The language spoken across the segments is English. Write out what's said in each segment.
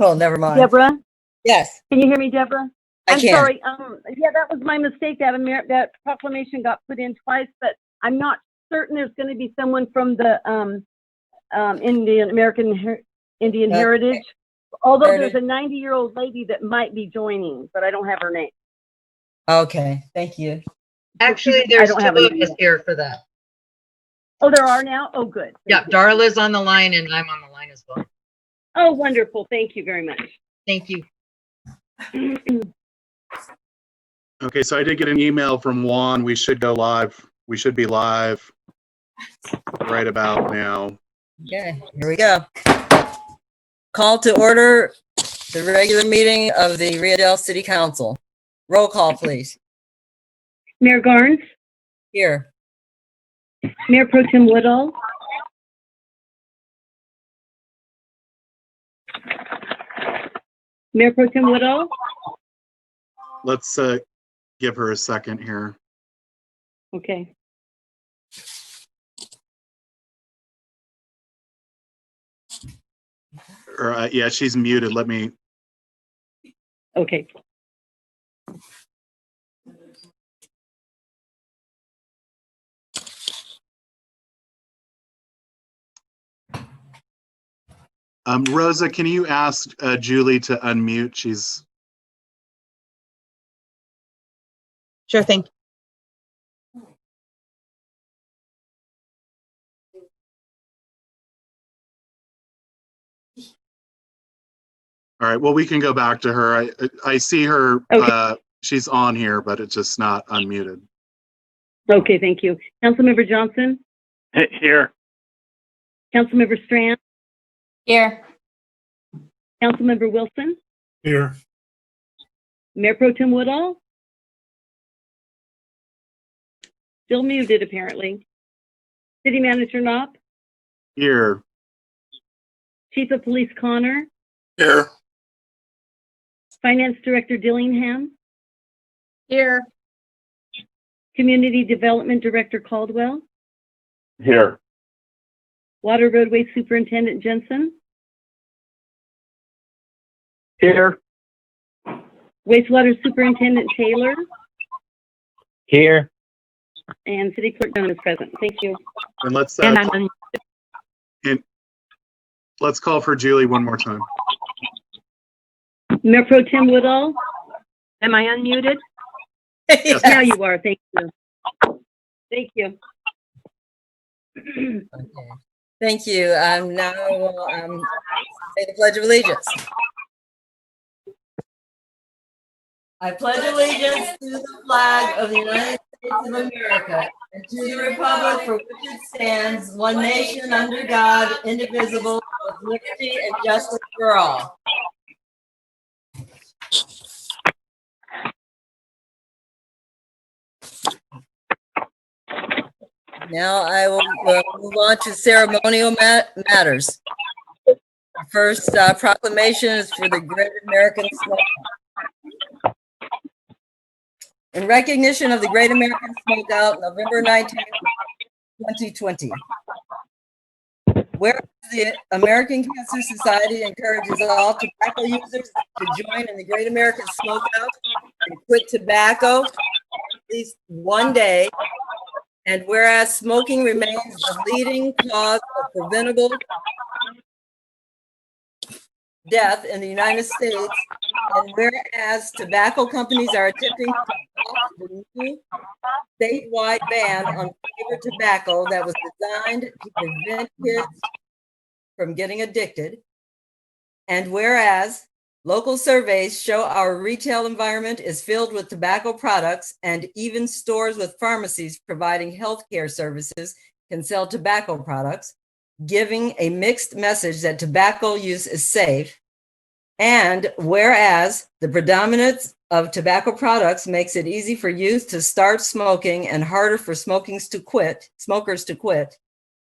Well, never mind. Deborah, Yes, can you hear me, Deborah? I I'm can. sorry. Yeah, that was my mistake. That proclamation got put in twice, but I'm not certain there's going to be someone from the Indian Okay. Heritage. Although Heritage. there's a 90-year-old lady that might be joining, but I don't have her name. Okay, thank you. Actually, I there's don't two have of a name us yet. here for that. Oh, there are now? Oh, good. Yeah, Thank you. Darla's on the line and I'm on the line as well. Oh, wonderful. Thank you very much. Thank you. Okay, so I did get an email from Juan. We should go live. We should be live right about now. Okay, here we go. Call to order the regular meeting of the Rio Dell City Council. Roll call, please. Mayor Garnes, Here. Mayor Pro Tem Woodall, Mayor Pro Tem Woodall, Let's give her a second here. okay. Or, yeah, she's muted. Let me. Okay. Rosa, can you ask Julie to unmute? She's. Sure thing. All right, well, we can go back to her. I see her. Okay. She's on here, but it's just not unmuted. Okay, thank you. Councilmember Johnson, Here. Councilmember Strand, Here. Councilmember Wilson, Here. Mayor Pro Tem Woodall. Still muted, apparently. City Manager Knopp, Here. Chief of Police Connor, Here. Finance Director Dillingham, Here. Community Development Director Caldwell, Here. Water Roadway Superintendent Jensen, Here. Wastewater Superintendent Taylor, Here. and City Clerk Dunham is present. Thank you. And let's And I'm let's call for Julie one more time. Mayor Pro Tem Woodall. Am I unmuted? Yes. Now you are. Thank you. Thank you. Okay. Thank you. Now I will say the Pledge of Allegiance. I pledge allegiance to the flag of the United States of America and to the republic for which it stands, one nation under God, indivisible, with liberty and justice for all. Now I will move on to ceremonial matters. Our first proclamation is for the Great American Smokeout. In recognition of the Great American Smokeout, November 19th, 2020. Whereas the American Cancer Society encourages all tobacco users to join in the Great American Smokeout and quit tobacco at least one day. And whereas smoking remains the leading cause of preventable death in the United States, and whereas tobacco companies are attempting to block the new statewide ban on flavored tobacco that was designed to prevent kids from getting addicted, and whereas local surveys show our retail environment is filled with tobacco products, and even stores with pharmacies providing healthcare services can sell tobacco products, giving a mixed message that tobacco use is safe. And whereas the predominance of tobacco products makes it easy for youth to start smoking and harder for smokers to quit.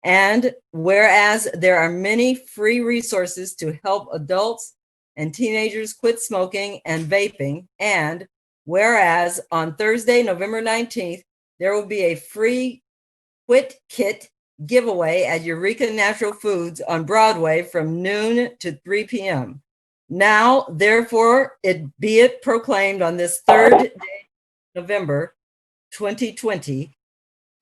And whereas there are many free resources to help adults and teenagers quit smoking and vaping. And whereas on Thursday, November 19th, there will be a free Quit Kit giveaway at Eureka Natural Foods on Broadway from noon to 3 p.m. Now, therefore, be it proclaimed on this 3rd day of November 2020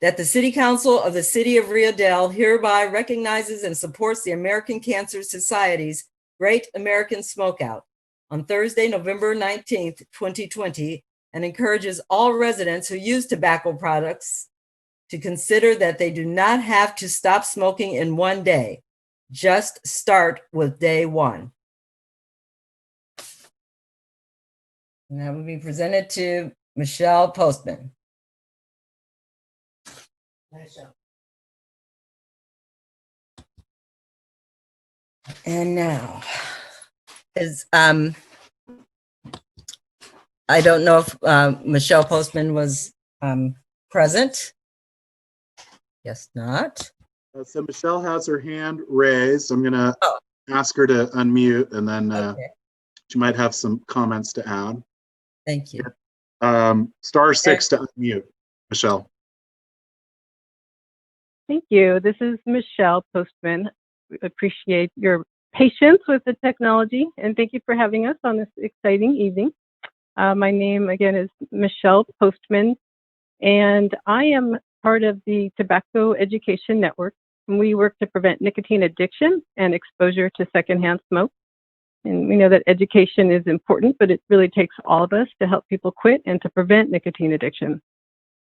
that the City Council of the City of Rio Dell hereby recognizes and supports the American Cancer Society's Great American Smokeout on Thursday, November 19th, 2020, and encourages all residents who use tobacco products to consider that they do not have to stop smoking in one day. Just start with day one. And that will be presented to Michelle Postman. And now is I don't know if Michelle Postman was present. Guess not. So Michelle has her hand raised. I'm gonna Oh. ask her to unmute, and then Okay, she might have some comments to add. thank you. *6 to unmute, Michelle. Thank you. This is Michelle Postman. We appreciate your patience with the technology, and thank you for having us on this exciting evening. My name, again, is Michelle Postman, and I am part of the Tobacco Education Network. We work to prevent nicotine addiction and exposure to secondhand smoke. And we know that education is important, but it really takes all of us to help people quit and to prevent nicotine addiction.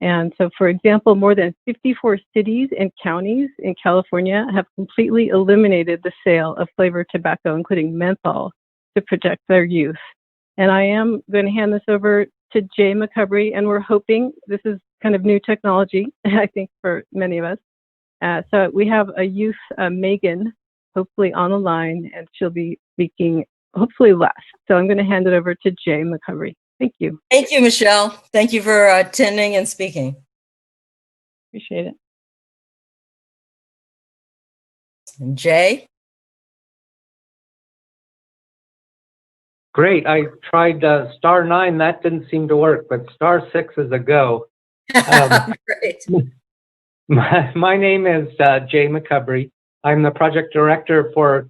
And so, for example, more than 54 cities and counties in California have completely eliminated the sale of flavored tobacco, including menthol, to protect their youth. And I am going to hand this over to Jay McCubry, and we're hoping, this is kind of new technology, I think, for many of us. So we have a youth, Megan, hopefully on the line, and she'll be speaking hopefully less. So I'm going to hand it over to Jay McCubry. Thank you. Thank you, Michelle. Thank you for attending and speaking. Appreciate it. And Jay? Great. I tried *9. That didn't seem to work, but *6 is a go. Great. My name is Jay McCubry. I'm the project director for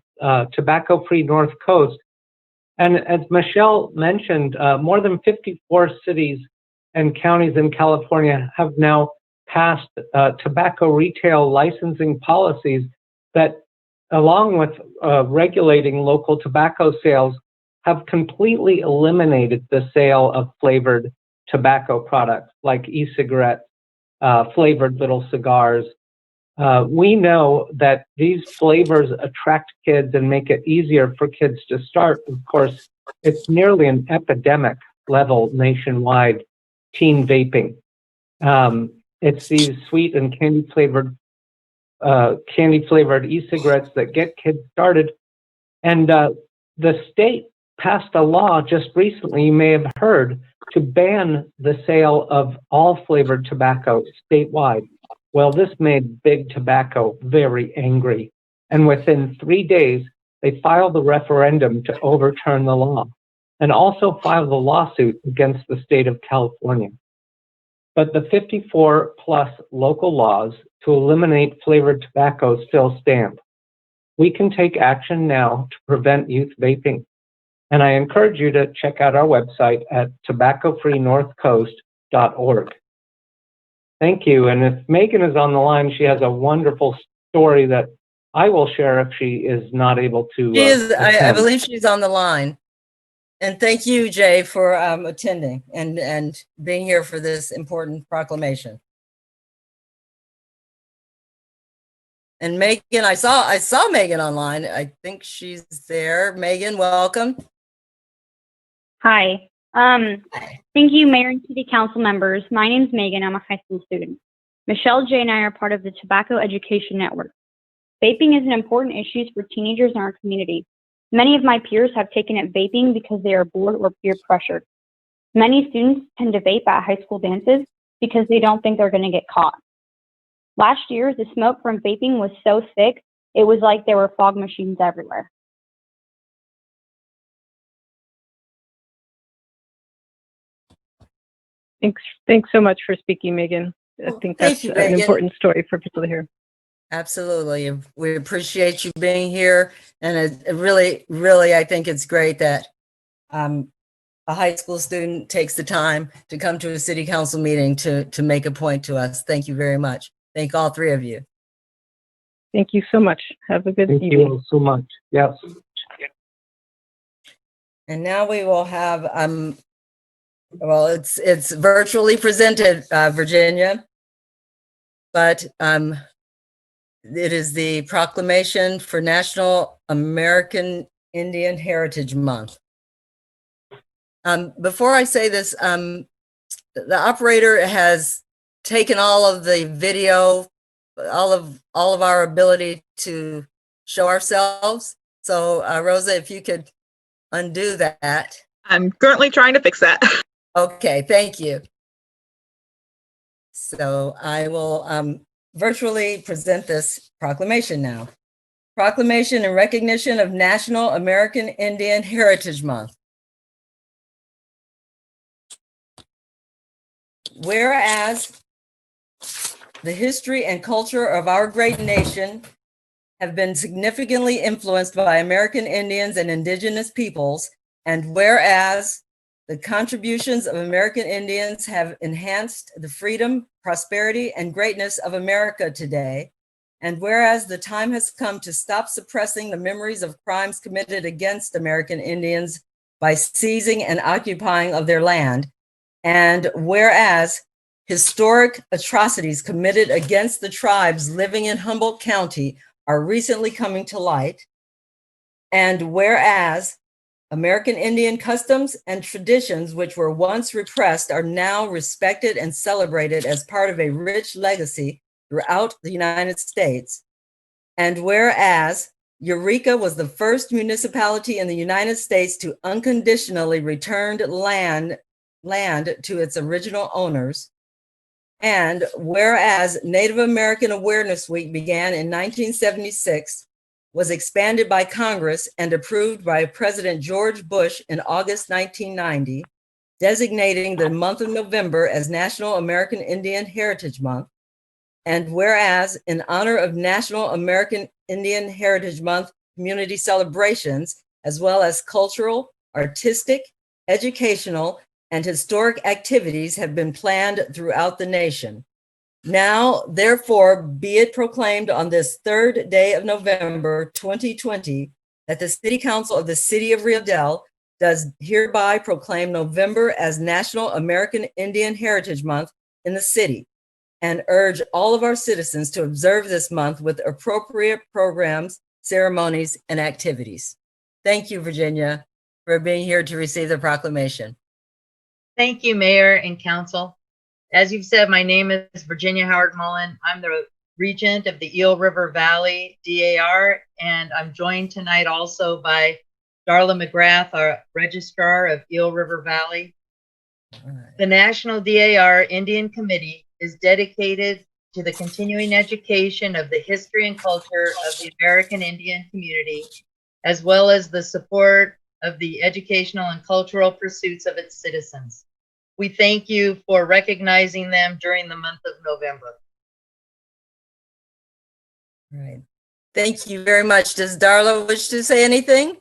Tobacco Free North Coast. And as Michelle mentioned, more than 54 cities and counties in California have now passed tobacco retail licensing policies that, along with regulating local tobacco sales, have completely eliminated the sale of flavored tobacco products like e-cigarettes, flavored little cigars. We know that these flavors attract kids and make it easier for kids to start. Of course, it's nearly an epidemic level nationwide, teen vaping. It's these sweet and candy flavored e-cigarettes that get kids started. And the state passed a law just recently, you may have heard, to ban the sale of all flavored tobacco statewide. Well, this made Big Tobacco very angry. And within 3 days, they filed a referendum to overturn the law and also filed a lawsuit against the state of California. But the 54 plus local laws to eliminate flavored tobacco still stand. We can take action now to prevent youth vaping. And I encourage you to check out our website at tobaccofreenorthcoast.org. Thank you. And if Megan is on the line, she has a wonderful story that I will share if she is not able to. She is, I attend. believe she's on the line. And thank you, Jay, for attending and being here for this important proclamation. And Megan, I saw Megan online. I think she's there. Megan, welcome. Hi. Thank you, Mayor and City Council members. My name is Megan. I'm a high school student. Michelle, Jay, and I are part of the Tobacco Education Network. Vaping is an important issue for teenagers in our community. Many of my peers have taken up vaping because they are bored or peer pressured. Many students tend to vape at high school dances because they don't think they're going to get caught. Last year, the smoke from vaping was so thick, it was like there were fog machines everywhere. Thanks so much for speaking, Megan. I think Thank that's you, an Megan. important story for people to hear. Absolutely. We appreciate you being here. And it really, really, I think it's great that a high school student takes the time to come to a city council meeting to make a point to us. Thank you very much. Thank all three of you. Thank you so much. Have a good Thank evening. you so much. Yes. And now we will have, well, it's virtually presented, Virginia, but it is the proclamation for National American Indian Heritage Month. Before I say this, the operator has taken all of the video, all of our ability to show ourselves. So Rosa, if you could undo that. I'm currently trying to fix that. Okay, thank you. So I will virtually present this proclamation now. Proclamation in recognition of National American Indian Heritage Month. Whereas the history and culture of our great nation have been significantly influenced by American Indians and indigenous peoples, and whereas the contributions of American Indians have enhanced the freedom, prosperity, and greatness of America today, and whereas the time has come to stop suppressing the memories of crimes committed against American Indians by seizing and occupying of their land, and whereas historic atrocities committed against the tribes living in Humboldt County are recently coming to light, and whereas American Indian customs and traditions which were once repressed are now respected and celebrated as part of a rich legacy throughout the United States, and whereas Eureka was the first municipality in the United States to unconditionally return land to its original owners, and whereas Native American Awareness Week began in 1976, was expanded by Congress and approved by President George Bush in August 1990, designating the month of November as National American Indian Heritage Month, and whereas in honor of National American Indian Heritage Month community celebrations, as well as cultural, artistic, educational, and historic activities have been planned throughout the nation. Now, therefore, be it proclaimed on this third day of November 2020 that the City Council of the City of Rio Dell does hereby proclaim November as National American Indian Heritage Month in the city, and urge all of our citizens to observe this month with appropriate programs, ceremonies, and activities. Thank you, Virginia, for being here to receive the proclamation. Thank you, Mayor and Council. As you've said, my name is Virginia Howard Mullen. I'm the Regent of the Eel River Valley DAR, and I'm joined tonight also by Darla McGrath, our Registrar of Eel River Valley. The National DAR Indian Committee is dedicated to the continuing education of the history and culture of the American Indian community, as well as the support of the educational and cultural pursuits of its citizens. We thank you for recognizing them during the month of November. Right. Thank you very much. Does Darla wish to say anything?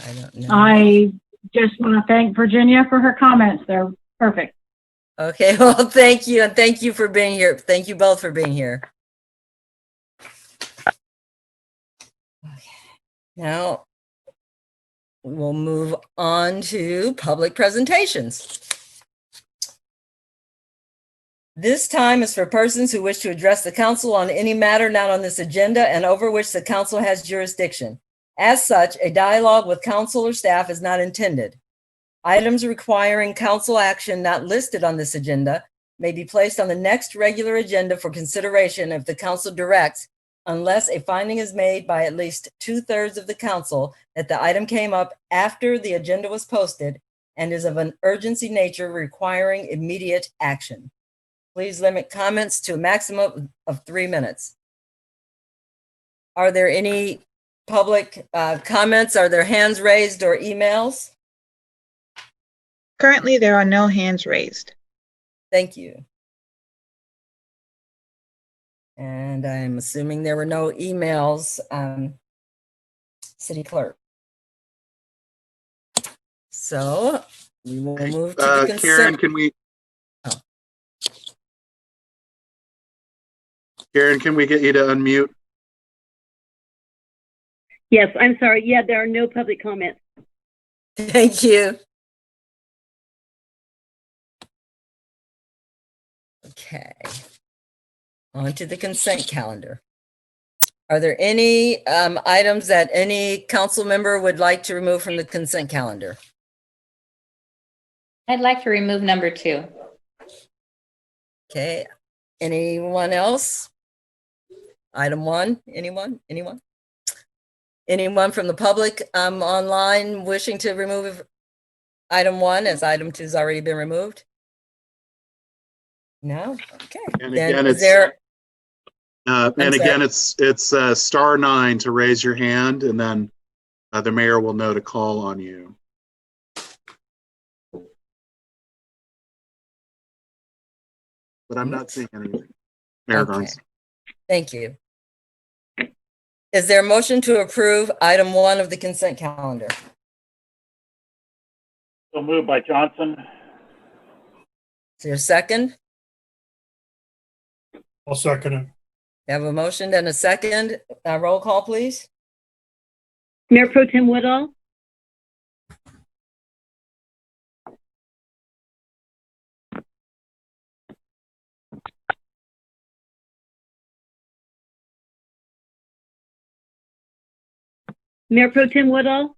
I don't know. I just want to thank Virginia for her comments. They're perfect. Okay, well, thank you, and thank you for being here. Thank you both for being here. Okay. Now, we'll move on to public presentations. This time is for persons who wish to address the council on any matter not on this agenda and over which the council has jurisdiction. As such, a dialogue with council or staff is not intended. Items requiring council action not listed on this agenda may be placed on the next regular agenda for consideration if the council directs, unless a finding is made by at least 2/3 of the council that the item came up after the agenda was posted and is of an urgency nature requiring immediate action. Please limit comments to a maximum of 3 minutes. Are there any public comments? Are there hands raised or emails? Currently, there are no hands raised. Thank you. And I'm assuming there were no emails, City Clerk. So we will move to the Karen, consent. can we? Oh. Karen, can we get you to unmute? Yes, I'm sorry. Yeah, there are no public comments. Thank you. Okay. On to the consent calendar. Are there any items that any council member would like to remove from the consent calendar? I'd like to remove number 2. Okay. Anyone else? Item 1, anyone? Anyone from the public online wishing to remove item 1 as item 2 has already been removed? No? Okay. And Then again, is there? It's star 9 to raise your hand, and then the mayor will know to call on you. But I'm not seeing anything. Mayor Okay. Garnes. Thank you. Is there a motion to approve item 1 of the consent calendar? So moved by Johnson. Is there a second? I'll second it. We have a motion and a second. Roll call, please. Mayor Pro Tem Woodall, Mayor Pro Tem Woodall,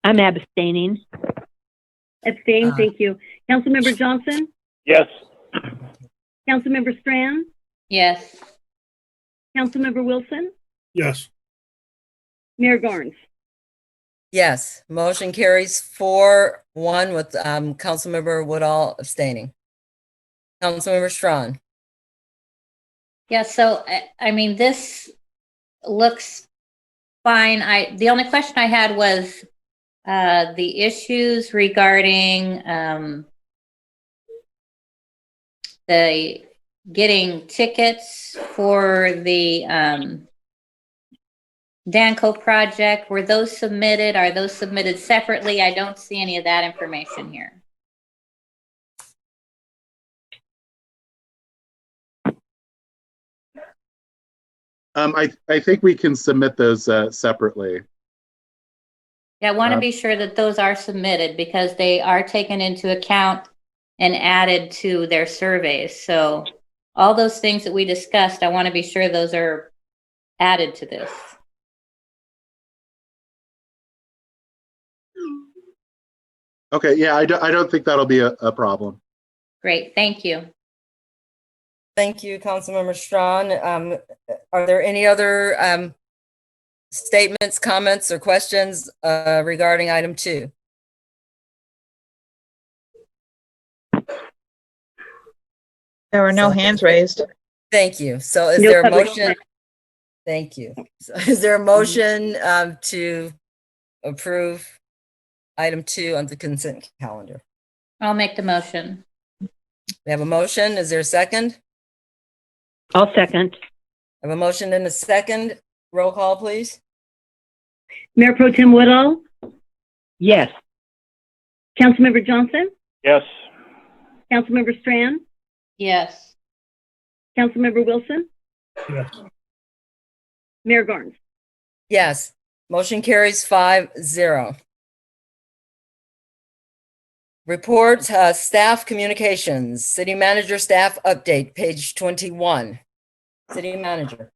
I'm abstaining. abstain, thank you. Councilmember Johnson, Yes. Councilmember Strand, Yes. Councilmember Wilson, Yes. Mayor Garnes. Yes, motion carries 4-1 with Councilmember Woodall abstaining. Councilmember Strawn. Yeah, so I mean, this looks fine. The only question I had was the issues regarding the getting tickets for the Danco project. Were those submitted? Are those submitted separately? I don't see any of that information here. I think we can submit those separately. Yeah, I want to be sure that those are submitted because they are taken into account and added to their surveys. So all those things that we discussed, I want to be sure those are added to this. Okay, yeah, I don't think that'll be a problem. Great, thank you. Thank you, Councilmember Strawn. Are there any other statements, comments, or questions regarding item 2? There were no hands raised. Thank you. So is No there a public motion? comment. Thank you. So is there a motion to approve item 2 on the consent calendar? I'll make the motion. We have a motion. Is there a second? I'll second. I have a motion and a second. Roll call, please. Mayor Pro Tem Woodall, Yes. Councilmember Johnson, Yes. Councilmember Strand, Yes. Councilmember Wilson, Yes. Mayor Garnes. Yes. Motion carries 5-0. Report staff communications, city manager staff update, page 21. City manager.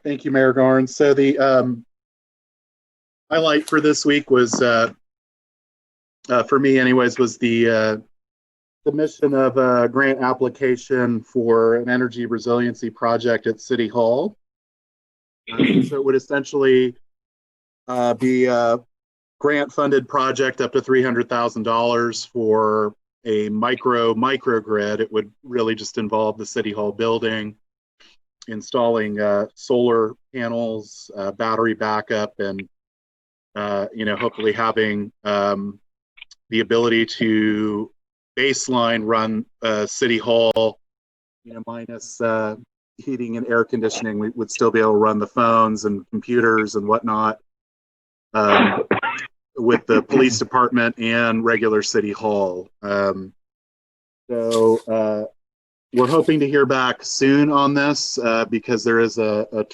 Thank you, Mayor Garnes. So the highlight for this week was, for me anyways, was the submission of a grant application for an energy resiliency project at City Hall. So it would essentially be a grant-funded project up to $300,000 for a microgrid. It would really just involve the City Hall building, installing solar panels, battery backup, and hopefully having the ability to baseline run City Hall minus heating and air conditioning, we would still be able to run the phones and computers and whatnot with the police department and regular city hall. So we're hoping to hear back soon on this because there is a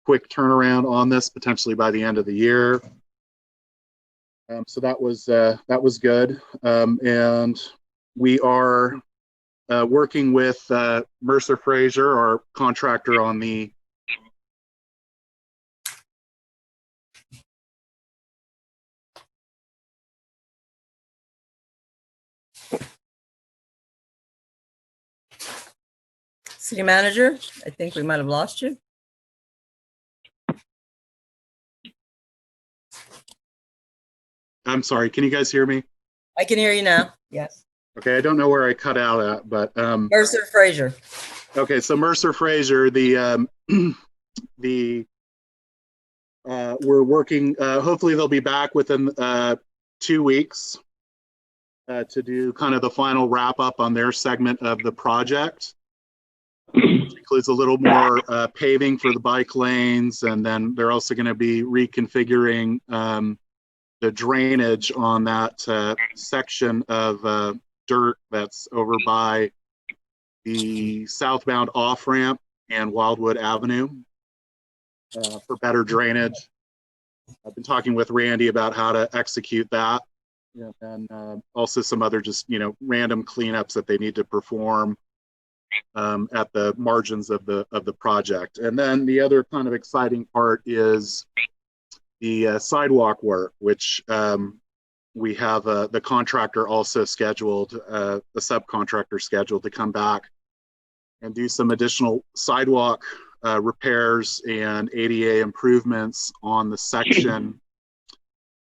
quick turnaround on this, potentially by the end of the year. So that was good. And we are working with Mercer Fraser, our contractor on the City Manager, I think we might have lost you. I'm sorry, can you guys hear me? I can hear you now. Yes. Okay, I don't know where I cut out at, but Mercer Fraser. okay, so Mercer Fraser, we're working. Hopefully, they'll be back within 2 weeks to do kind of the final wrap up on their segment of the project, which includes a little more paving for the bike lanes, and then they're also going to be reconfiguring the drainage on that section of dirt that's over by the southbound off-ramp and Wildwood Avenue for better drainage. I've been talking with Randy about how to execute that, and also some other just random cleanups that they need to perform at the margins of the project. And then the other kind of exciting part is the sidewalk work, which we have the contractor also scheduled, the subcontractor scheduled to come back and do some additional sidewalk repairs and ADA improvements on the section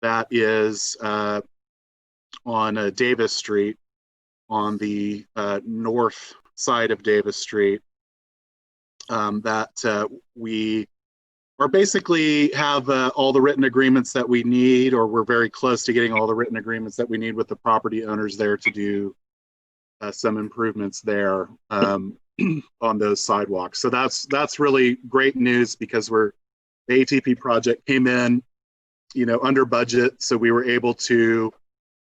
that is on Davis Street, on the north side of Davis Street, that we are basically have all the written agreements that we need, or we're very close to getting all the written agreements that we need with the property owners there to do some improvements there on those sidewalks. So that's really great news because the ATP project came in, under budget, so we were able to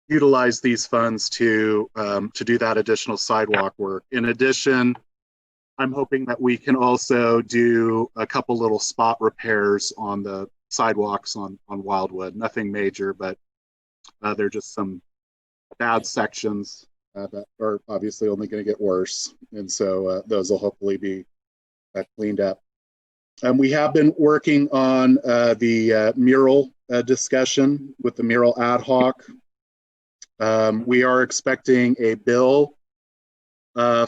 utilize these funds to do that additional sidewalk work. In addition, I'm hoping that we can also do a couple little spot repairs on the sidewalks on Wildwood. Nothing major, but they're just some bad sections that are obviously only going to get worse. And so those will hopefully be cleaned up. We have been working on the mural discussion with the mural ad hoc. We are expecting a bill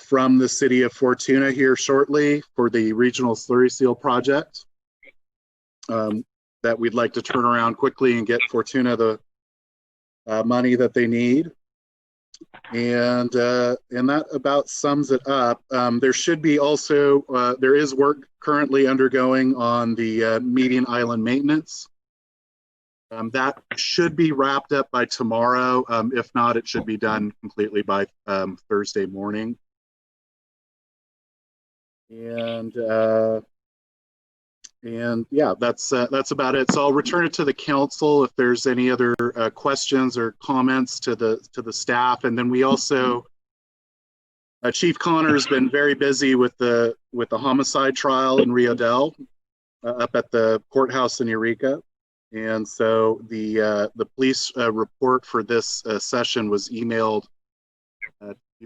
from the city of Fortuna here shortly for the regional slurry seal project that we'd like to turn around quickly and get Fortuna the money that they need. And that about sums it up. There should be also, there is work currently undergoing on the median island maintenance. That should be wrapped up by tomorrow. If not, it should be done completely by Thursday morning. And yeah, that's about it. So I'll return it to the council if there's any other questions or comments to the staff. And then we also, Chief Connor's been very busy with the homicide trial in Rio Dell up at the courthouse in Eureka. And so the police report for this session was emailed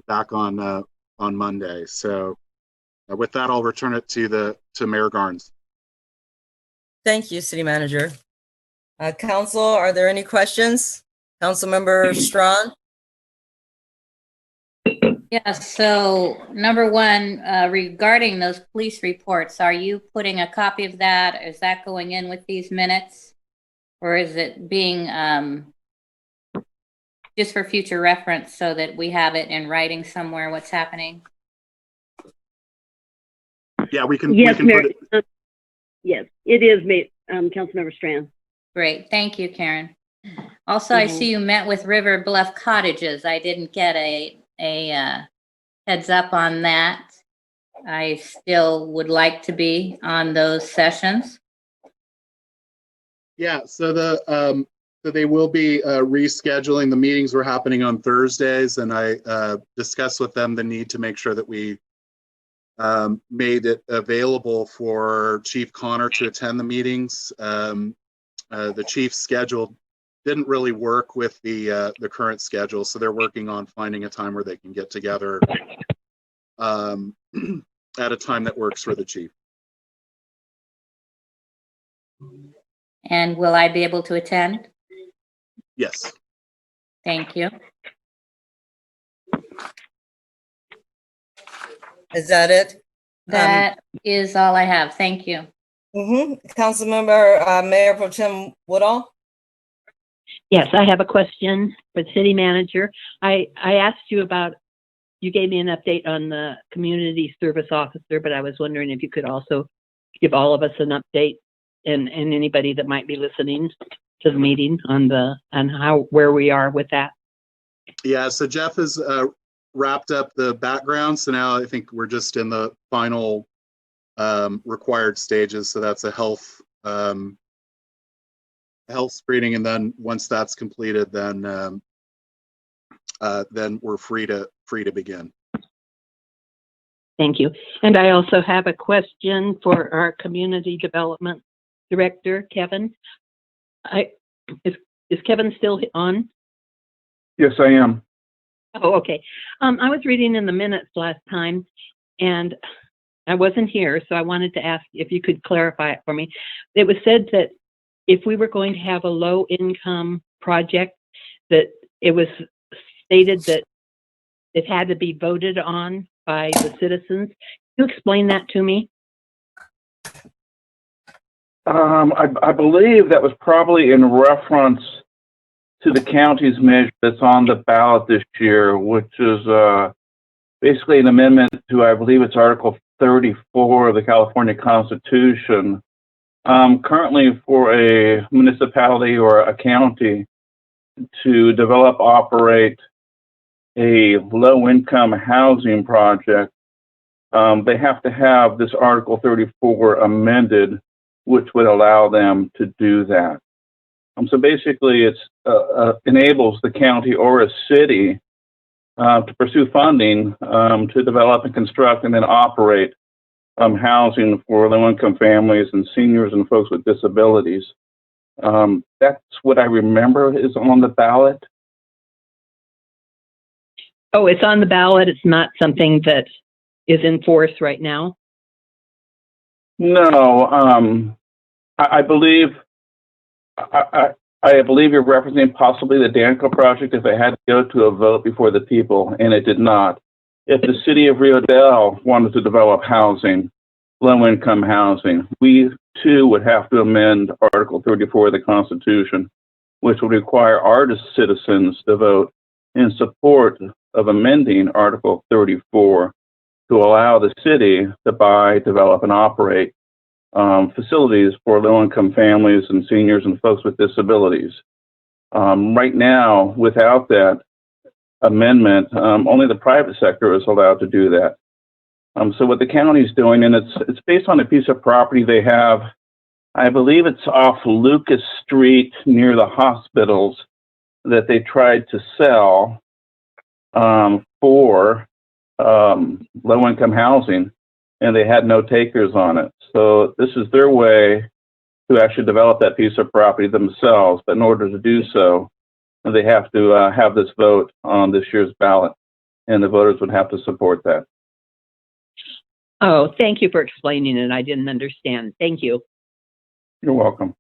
back on Monday. So with that, I'll return it to Mayor Garnes. Thank you, City Manager. Council, are there any questions? Councilmember Strawn? Yes, so number one, regarding those police reports, are you putting a copy of that? Is that going in with these minutes? Or is it being just for future reference so that we have it in writing somewhere what's happening? Yeah, we can Yes, put it. Yes, it is, Councilmember Strand. Great, thank you, Karen. Also, I see you met with River Bluff Cottages. I didn't get a heads up on that. I still would like to be on those sessions. Yeah, so so they will be rescheduling. The meetings were happening on Thursdays, and I discussed with them the need to make sure that we made it available for Chief Connor to attend the meetings. The chief's schedule didn't really work with the current schedule, so they're working on finding a time where they can get together at a time that works for the chief. And will I be able to attend? Yes. Thank you. Is that it? That is all I have. Thank you. Councilmember Mayor Pro Tem Woodall? Yes, I have a question for the city manager. I asked you about, you gave me an update on the community service officer, but I was wondering if you could also give all of us an update and anybody that might be listening to the meeting on where we are with that. Yeah, so Jeff has wrapped up the background, so now I think we're just in the final required stages. So that's a health screening, and then once that's completed, then we're free to begin. Thank you. And I also have a question for our community development director, Kevin. Is Kevin still on? Yes, I am. Oh, okay. I was reading in the minutes last time, and I wasn't here, so I wanted to ask if you could clarify it for me. It was said that if we were going to have a low-income project, that it was stated that it had to be voted on by the citizens. Can you explain that to me? I believe that was probably in reference to the county's measure that's on the ballot this year, which is basically an amendment to, I believe it's Article 34 of the California Constitution. Currently, for a municipality or a county to develop, operate a low-income housing project, they have to have this Article 34 amended, which would allow them to do that. So basically, it enables the county or a city to pursue funding to develop and construct and then operate housing for low-income families and seniors and folks with disabilities. That's what I remember is on the ballot. Oh, it's on the ballot. It's not something that is in force right now? No, I believe you're referencing possibly the Danco project if it had to go to a vote before the people, and it did not. If the city of Rio Dell wanted to develop housing, low-income housing, we too would have to amend Article 34 of the Constitution, which would require our citizens to vote in support of amending Article 34 to allow the city to buy, develop, and operate facilities for low-income families and seniors and folks with disabilities. Right now, without that amendment, only the private sector is allowed to do that. So what the county's doing, and it's based on a piece of property they have, I believe it's off Lucas Street near the hospitals, that they tried to sell for low-income housing, and they had no takers on it. So this is their way to actually develop that piece of property themselves. But in order to do so, they have to have this vote on this year's ballot, and the voters would have to support that. Oh, thank you for explaining it. I didn't understand. Thank you. You're welcome.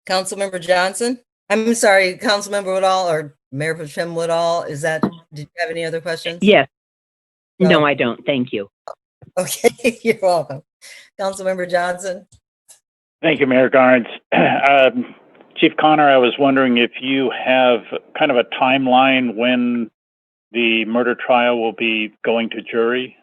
Councilmember Johnson? I'm sorry, Councilmember Woodall or Mayor Pro Tem Woodall, did you have any other questions? Yes. No, I don't. Thank you. Okay, you're welcome. Councilmember Johnson? Thank you, Mayor Garnes. Chief Connor, I was wondering if you have kind of a timeline when the murder trial will be going to jury?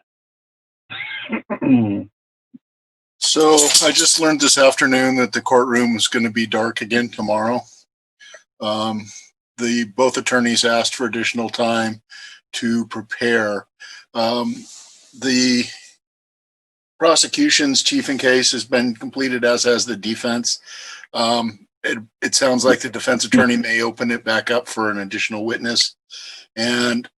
So I just learned this afternoon that the courtroom is going to be dark again tomorrow. Both attorneys asked for additional time to prepare. The prosecution's chief in case has been completed, as has the defense. It sounds like the defense attorney may open it back up for an additional witness. And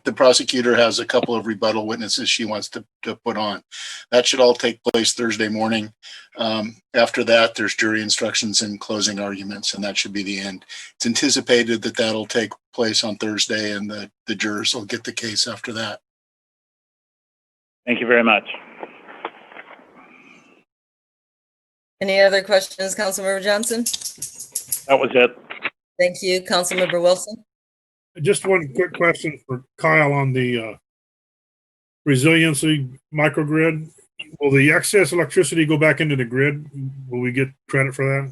the prosecutor has a couple of rebuttal witnesses she wants to put on. That should all take place Thursday morning. After that, there's jury instructions and closing arguments, and that should be the end. It's anticipated that that'll take place on Thursday, and the jurors will get the case after that. Thank you very much. Any other questions, Councilmember Johnson? That was it. Thank you, Councilmember Wilson. Just one quick question for Kyle on the resiliency microgrid. Will the excess electricity go back into the grid? Will we get credit for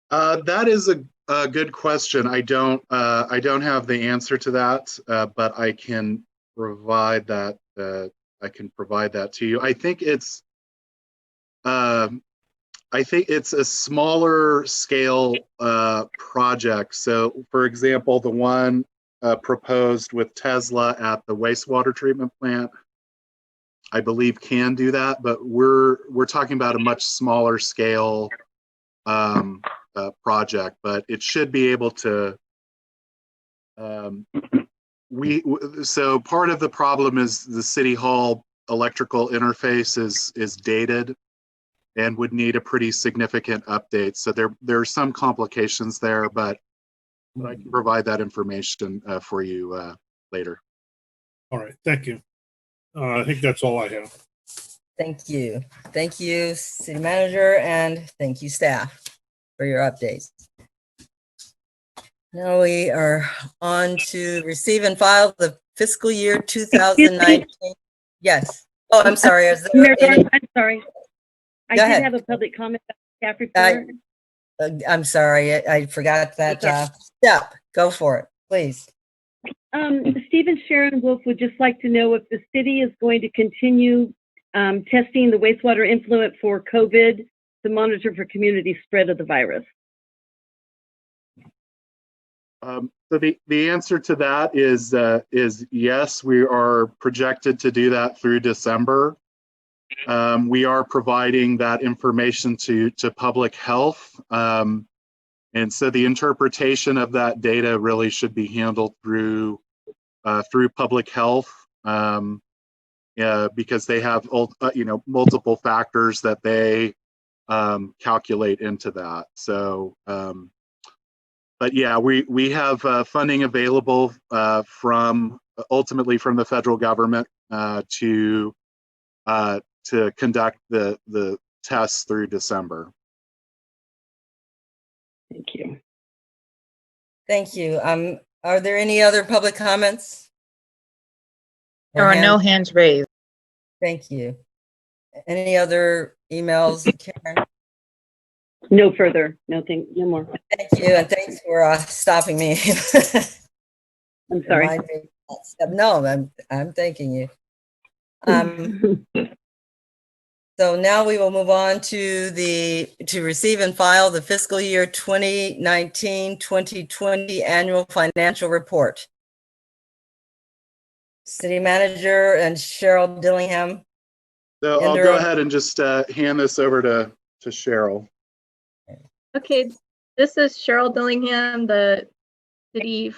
that? That is a good question. I don't have the answer to that, but I can provide that. I can provide that to you. I think it's a smaller scale project. So, for example, the one proposed with Tesla at the wastewater treatment plant, I believe can do that, but we're talking about a much smaller scale project. But it should be able to. So part of the problem is the City Hall electrical interface is dated and would need a pretty significant update. So there are some complications there, but I can provide that information for you later. All right, thank you. I think that's all I have. Thank you. Thank you, City Manager, and thank you, staff, for your updates. Now we are on to receive and file the fiscal year 2019. Yes. Oh, I'm sorry. Is there any... I'm sorry. I Go did ahead. have a public comment about the staff report. I'm sorry. I forgot that step. Go for it, please. Stephen Sharon Wolf would just like to know if the city is going to continue testing the wastewater influent for COVID to monitor for community spread of the virus. So the answer to that is yes, we are projected to do that through December. We are providing that information to public health. And so the interpretation of that data really should be handled through public health, because they have multiple factors that they calculate into that. So, but yeah, we have funding available ultimately from the federal government to conduct the tests through December. Thank you. Thank you. Are there any other public comments? There are no hands raised. Thank you. Any other emails, Karen? No further. No more. Thank you, and thanks for stopping me. I'm sorry. No, I'm thanking you. So now we will move on to receive and file the fiscal year 2019-2020 annual financial report. City Manager and Cheryl Dillingham. So I'll go ahead and just hand this over to Cheryl. Okay, this is Cheryl Dillingham, the City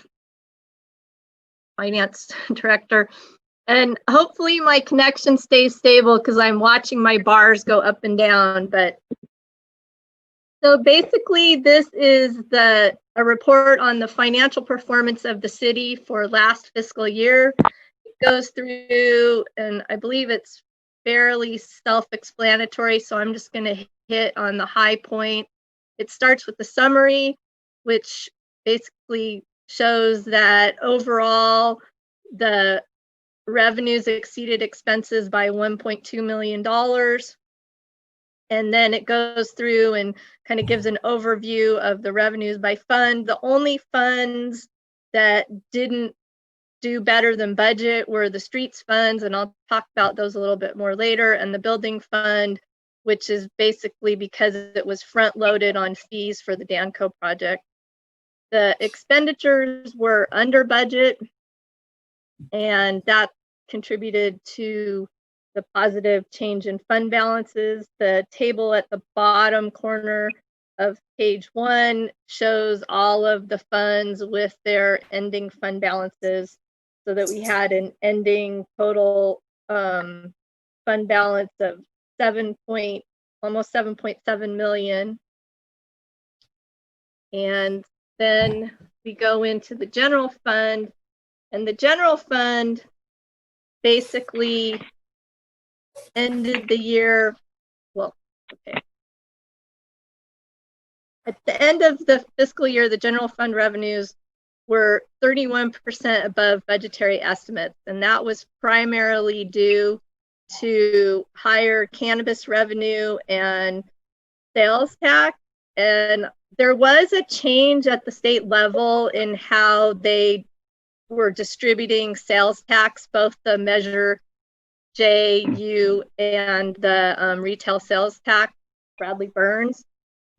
Finance Director. And hopefully my connection stays stable because I'm watching my bars go up and down. But so basically this is a report on the financial performance of the city for last fiscal year. It goes through, and I believe it's fairly self-explanatory, so I'm just going to hit on the high point. It starts with the summary, which basically shows that overall the revenues exceeded expenses by $1.2 million. And then it goes through and kind of gives an overview of the revenues by fund. The only funds that didn't do better than budget were the streets funds, and I'll talk about those a little bit more later, and the building fund, which is basically because it was front loaded on fees for the Danco project. The expenditures were under budget, and that contributed to the positive change in fund balances. The table at the bottom corner of page 1 shows all of the funds with their ending fund balances, so that we had an ending total fund balance of almost 7.7 million. And then we go into the general fund, and the general fund basically ended the year, well, okay. At the end of the fiscal year, the general fund revenues were 31% above budgetary estimates, and that was primarily due to higher cannabis revenue and sales tax. And there was a change at the state level in how they were distributing sales tax, both the Measure J, U, and the retail sales tax, Bradley Burns.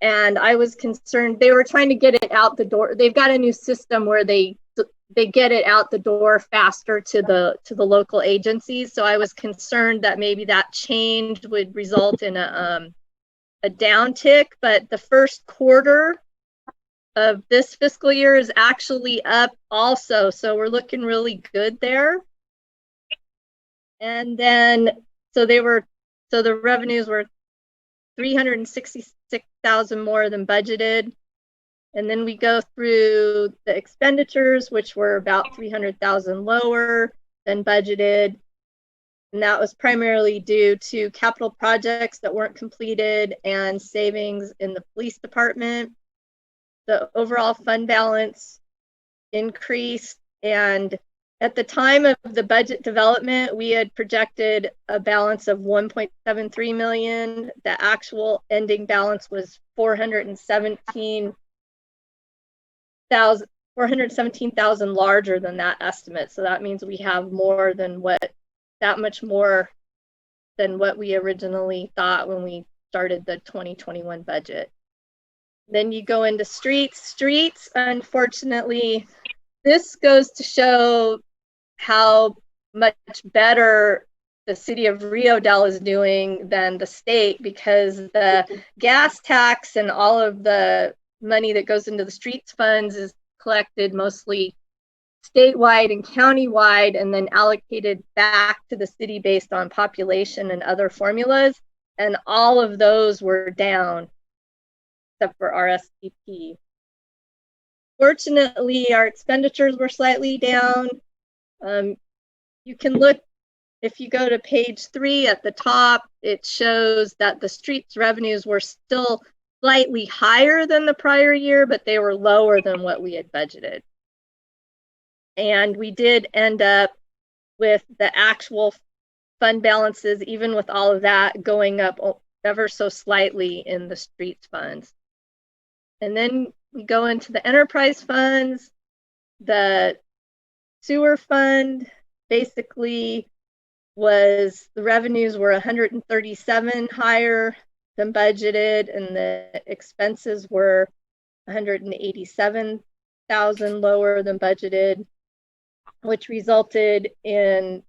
And I was concerned, they were trying to get it out the door. They've got a new system where they get it out the door faster to the local agencies. So I was concerned that maybe that change would result in a downtick. But the first quarter of this fiscal year is actually up also. So we're looking really good there. And then, so the revenues were 366,000 more than budgeted. And then we go through the expenditures, which were about 300,000 lower than budgeted. And that was primarily due to capital projects that weren't completed and savings in the police department. The overall fund balance increased, and at the time of the budget development, we had projected a balance of 1.73 million. The actual ending balance was 417,000 larger than that estimate. So that means we have that much more than what we originally thought when we started the 2021 budget. Then you go into streets. Streets, unfortunately, this goes to show how much better the city of Rio Dell is doing than the state, because the gas tax and all of the money that goes into the streets funds is collected mostly statewide and countywide and then allocated back to the city based on population and other formulas. And all of those were down except for RSVP. Fortunately, our expenditures were slightly down. You can look, if you go to page 3 at the top, it shows that the streets revenues were still slightly higher than the prior year, but they were lower than what we had budgeted. And we did end up with the actual fund balances, even with all of that, going up ever so slightly in the streets funds. And then we go into the enterprise funds. The sewer fund basically the revenues were 137 higher than budgeted, and the expenses were 187,000 lower than budgeted, which resulted in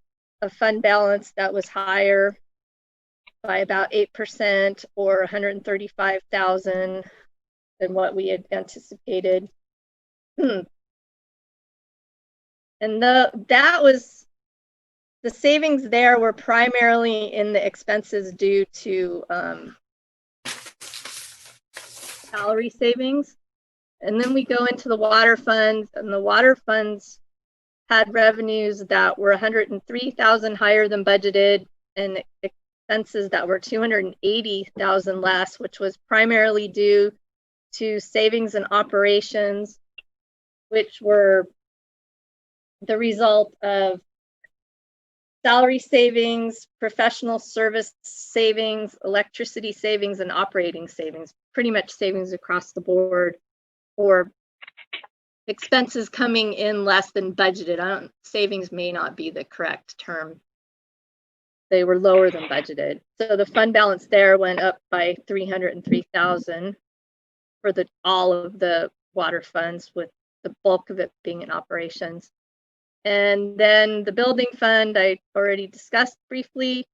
a fund balance that was higher by about 8%, or 135,000 than what we had anticipated. And the savings there were primarily in the expenses due to salary savings. And then we go into the water funds, and the water funds had revenues that were 103,000 higher than budgeted, and expenses that were 280,000 less, which was primarily due to savings in operations, which were the result of salary savings, professional service savings, electricity savings, and operating savings, pretty much savings across the board, or expenses coming in less than budgeted. Savings may not be the correct term. They were lower than budgeted. So the fund balance there went up by 303,000 for all of the water funds, with the bulk of it being in operations. And then the building fund, I already discussed briefly.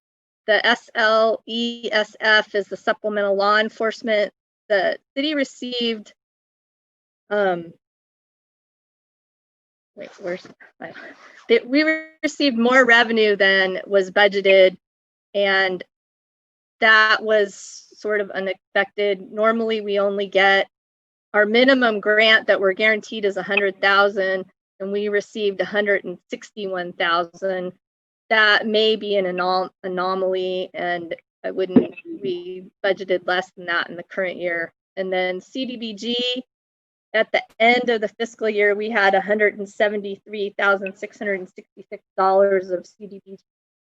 the SLESF is the supplemental law enforcement. The city received, we received more revenue than was budgeted, and that was sort of unexpected. Normally, we only get our minimum grant that we're guaranteed is $100,000, and we received $161,000. That may be an anomaly, and we budgeted less than that in the current year. And then CDBG, at the end of the fiscal year, we had $173,666 of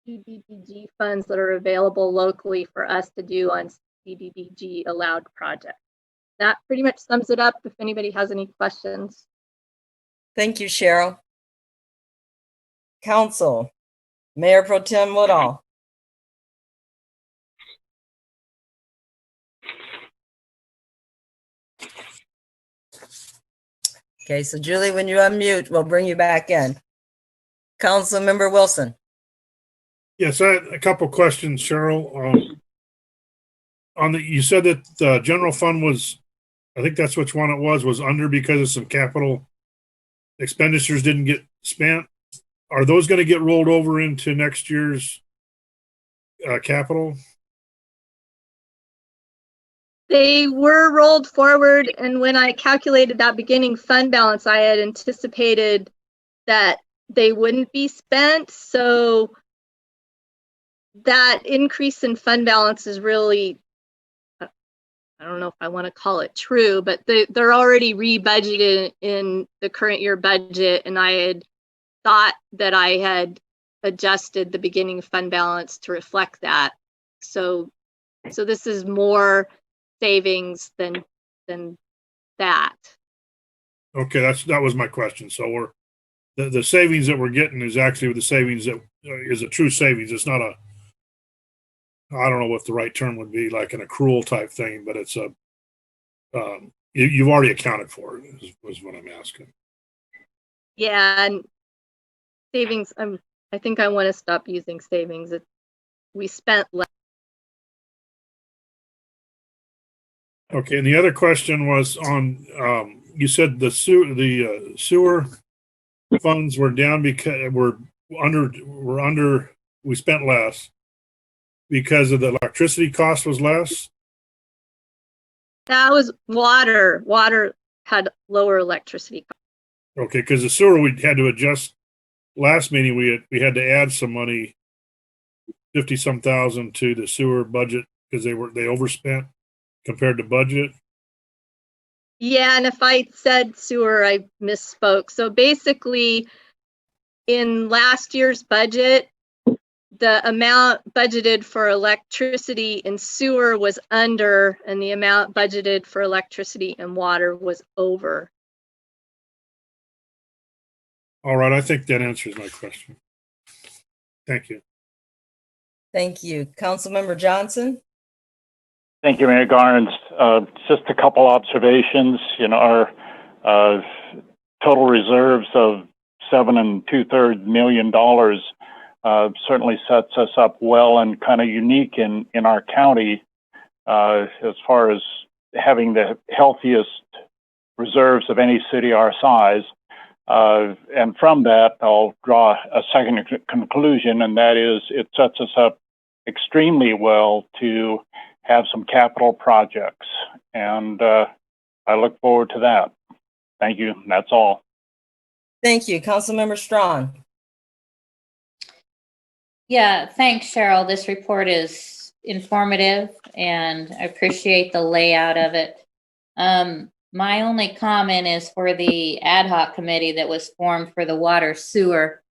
CDBG funds that are available locally for us to do on CDBG allowed projects. That pretty much sums it up if anybody has any questions. Thank you, Cheryl. Council, Mayor Pro Tem Woodall. Okay, so Julie, when you unmute, we'll bring you back in. Councilmember Wilson. Yes, I had a couple questions, Cheryl. You said that the general fund was, I think that's which one it was under because of some capital expenditures didn't get spent. Are those going to get rolled over into next year's capital? They were rolled forward, and when I calculated that beginning fund balance, I had anticipated that they wouldn't be spent. So that increase in fund balance is really, I don't know if I want to call it true, but they're already rebudgeted in the current year budget, and I had thought that I had adjusted the beginning fund balance to reflect that. So this is more savings than that. Okay, that was my question. So the savings that we're getting is actually the savings that is a true savings. It's not I don't know what the right term would be, like an accrual type thing, but it's you've already accounted for it is what I'm asking. Yeah, and savings, I think I want to stop using savings. We spent less. Okay, and the other question was on you said the sewer funds were down because we spent less because of the electricity cost was less. That was water. Water had lower electricity costs. Okay, because the sewer we had to adjust. Last meeting we had to add some money, 50-some thousand to the sewer budget because they overspent compared to budget. Yeah, and if I said sewer, I misspoke. So basically, in last year's budget, the amount budgeted for electricity and sewer was under, and the amount budgeted for electricity and water was over. All right, I think that answers my question. Thank you. Thank you. Councilmember Johnson. Thank you, Mayor Garnes. Just a couple observations. Our total reserves of $7 2/3 million certainly sets us up well and kind of unique in our county as far as having the healthiest reserves of any city our size. And from that, I'll draw a second conclusion, and that is it sets us up extremely well to have some capital projects. And I look forward to that. Thank you. That's all. Thank you. Councilmember Strawn. Yeah, thanks, Cheryl. This report is informative, and I appreciate the layout of it. My only comment is for the ad hoc committee that was formed for the water sewer,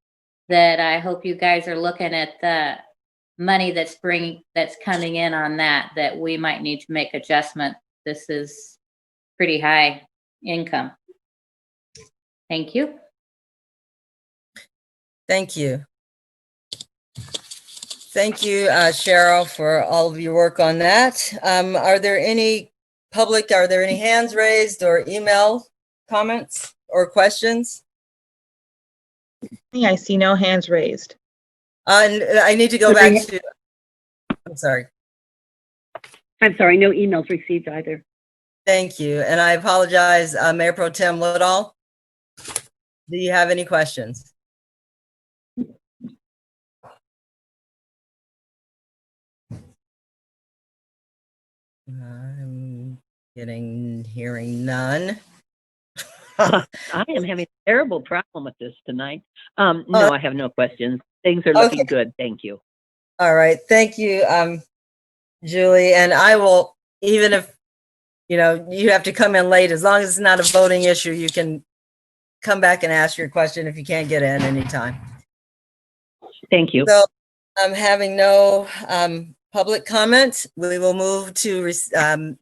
that I hope you guys are looking at the money that's coming in on that we might need to make adjustment. This is pretty high income. Thank you. Thank you. Thank you, Cheryl, for all of your work on that. Are there any hands raised or email comments or questions? I see no hands raised. I need to go back to I'm sorry. I'm sorry, no emails received either. Thank you. And I apologize, Mayor Pro Tem Woodall. Do you have any questions? I'm hearing none. I am having a terrible problem with this tonight. No, I have no questions. Things are looking good. Thank you. All right. Thank you, Julie. And I will, even if, you know, you have to come in late, as long as it's not a voting issue, you can come back and ask your question if you can't get in anytime. Thank you. So I'm having no public comment. We will move to the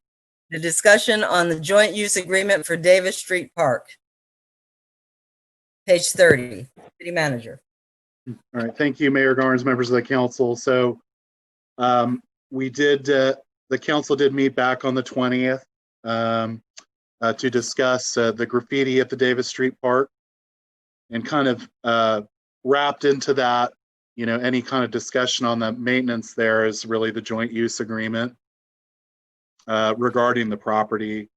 discussion on the joint use agreement for Davis Street Park. Page 30, City Manager. All right, thank you, Mayor Garnes, members of the council. So we did, the council did meet back on the 20th to discuss the graffiti at the Davis Street Park, and kind of wrapped into that, you know, any kind of discussion on the maintenance there is really the joint use agreement regarding the property.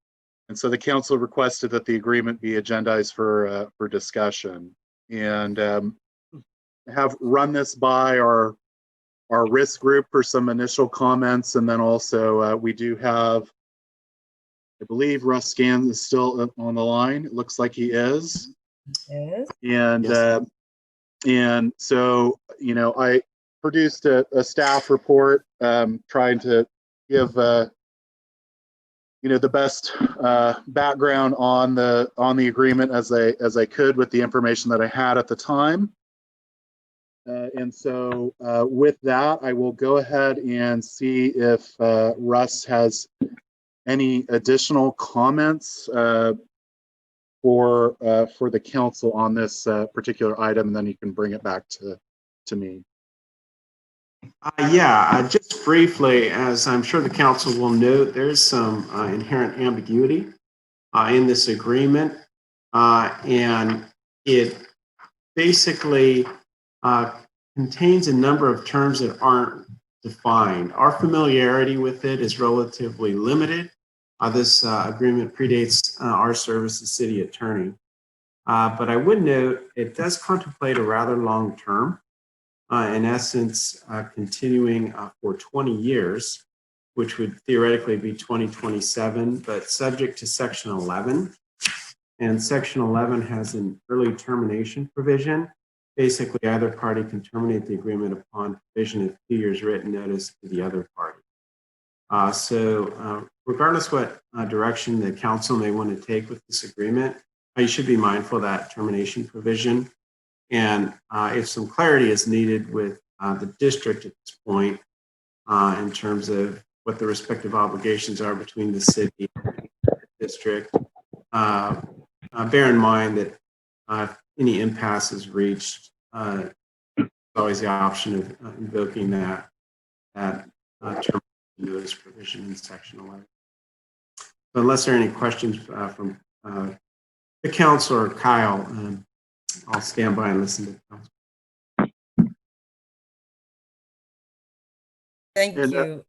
And so the council requested that the agreement be agendized for discussion, and have run this by our risk group for some initial comments. And then also we do have, I believe Russ Scan is still on the line. It looks like he is. Yes. And and so, you know, I produced a staff report trying to give you know, the best background on the agreement as I could with the information that I had at the time. And so with that, I will go ahead and see if Russ has any additional comments for the council on this particular item, and then you can bring it back to me. Yeah, just briefly, as I'm sure the council will note, there's some inherent ambiguity in this agreement, and it basically contains a number of terms that aren't defined. Our familiarity with it is relatively limited. This agreement predates our service as city attorney, but I would note it does contemplate a rather long term. In essence, continuing for 20 years, which would theoretically be 2027, but subject to Section 11. And Section 11 has an early termination provision. Basically, either party can terminate the agreement upon provision of 2 years written notice to the other party. So regardless what direction the council may want to take with this agreement, you should be mindful of that termination provision. And if some clarity is needed with the district at this point in terms of what the respective obligations are between the city and the district, bear in mind that if any impasse is reached, there's always the option of invoking that termination notice provision in Section 11. So unless there are any questions from the council or Kyle, I'll stand by and listen to the council. Thank you.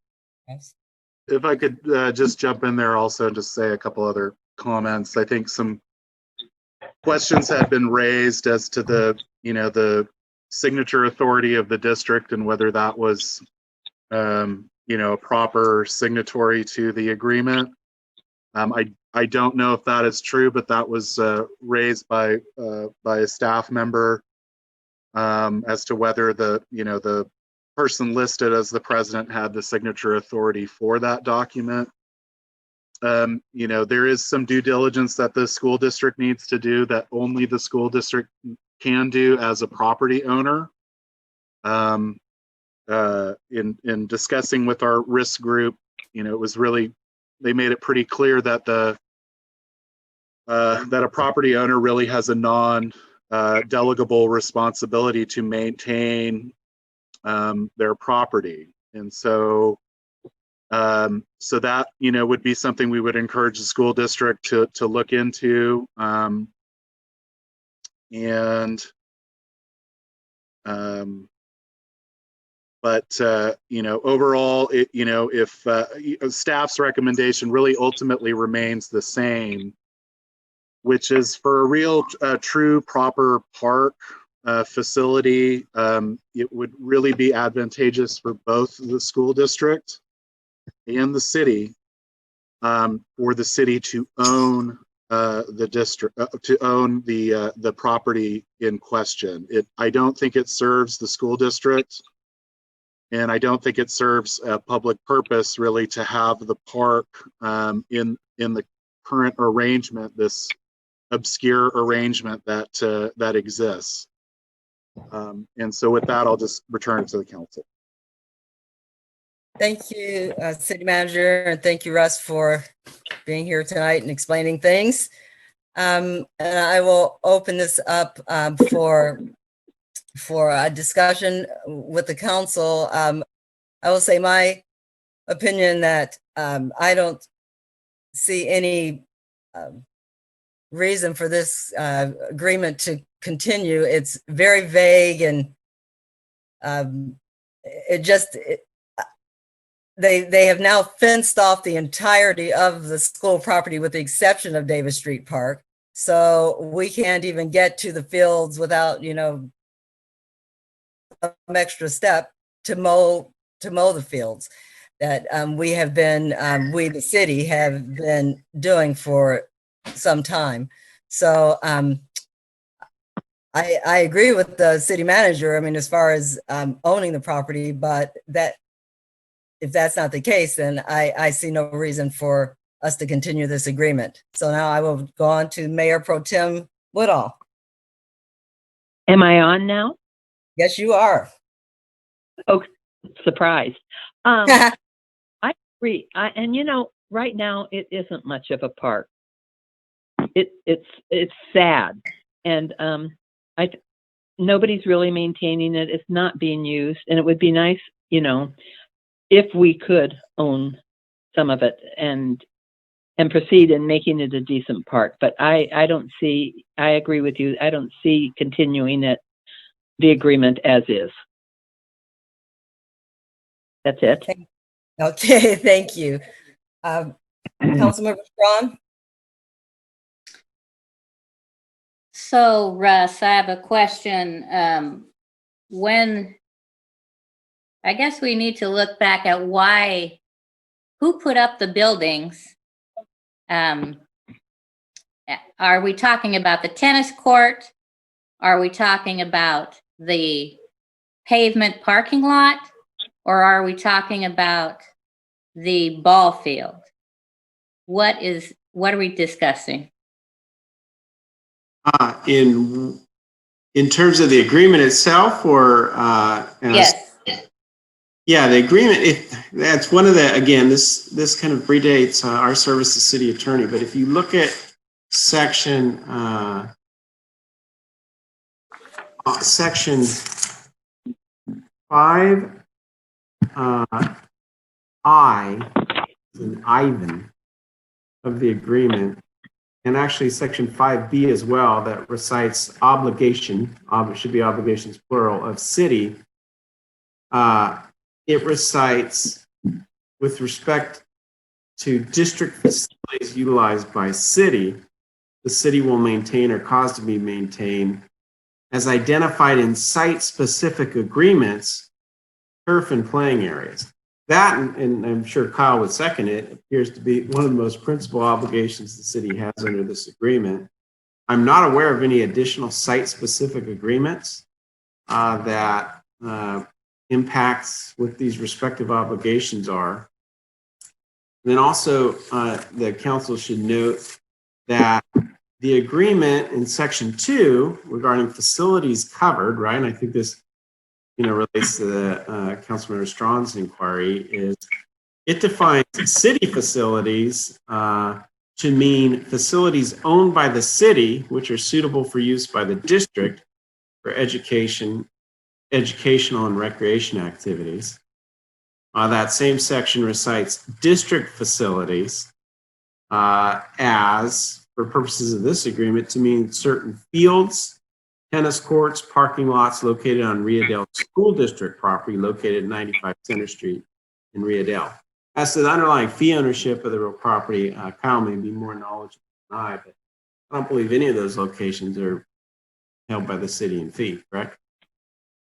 If I could just jump in there also and just say a couple other comments. I think some questions had been raised as to the, you know, the signature authority of the district and whether that was, you know, a proper signatory to the agreement. I don't know if that is true, but that was raised by a staff member as to whether the, you know, the person listed as the president had the signature authority for that document. You know, there is some due diligence that the school district needs to do that only the school district can do as a property owner. In discussing with our risk group, you know, it was really, they made it pretty clear that that a property owner really has a non-delegable responsibility to maintain their property. And so so that, you know, would be something we would encourage the school district to look into. But overall, if staff's recommendation really ultimately remains the same, which is for a real, true, proper park facility, it would really be advantageous for both the school district and the city, for the city to own the district, to own the property in question. I don't think it serves the school district, and I don't think it serves a public purpose really to have the park in the current arrangement, this obscure arrangement that exists. And so with that, I'll just return it to the council. Thank you, City Manager, and thank you, Russ, for being here tonight and explaining things. And I will open this up for a discussion with the council. I will say my opinion that I don't see any reason for this agreement to continue. It's very vague, and they have now fenced off the entirety of the school property with the exception of Davis Street Park. So we can't even get to the fields without, some extra step to mow the fields that we the city have been doing for some time. So I agree with the city manager. I mean, as far as owning the property, but if that's not the case, then I see no reason for us to continue this agreement. So now I will go on to Mayor Pro Tem Woodall. Am I on now? Yes, you are. Oh, surprise. I agree. Right now it isn't much of a park. It's sad, and nobody's really maintaining it. It's not being used, and it would be nice, if we could own some of it and proceed in making it a decent park. But I agree with you. I don't see continuing the agreement as is. That's it. Okay, thank you. Councilmember Strawn? So Russ, I have a question. I guess we need to look back at who put up the buildings. Are we talking about the tennis court? Are we talking about the pavement parking lot? Or are we talking about the ball field? What are we discussing? In terms of the agreement itself, or yes. Yeah, the agreement, that's one of the, again, this kind of predates our service as city attorney, but if you look at section 5 I in Ivan of the agreement, and actually section 5B as well, that recites obligation, should be obligations plural, of city. It recites, with respect to district facilities utilized by city, the city will maintain or cause to be maintained as identified in site-specific agreements, turf and playing areas. That, and I'm sure Kyle would second it, appears to be one of the most principal obligations the city has under this agreement. I'm not aware of any additional site-specific agreements that impacts what these respective obligations are. And then also, the council should note that the agreement in section 2 regarding facilities covered, right? And I think this, relates to the Councilmember Strawn's inquiry, is it defines city facilities to mean facilities owned by the city, which are suitable for use by the district for educational and recreation activities. That same section recites district facilities as, for purposes of this agreement, to mean certain fields, tennis courts, parking lots located on Rio Dell School District property located at 95 Center Street in Rio Dell. As to the underlying fee ownership of the real property, Kyle may be more knowledgeable than I, but I don't believe any of those locations are held by the city in fee, correct?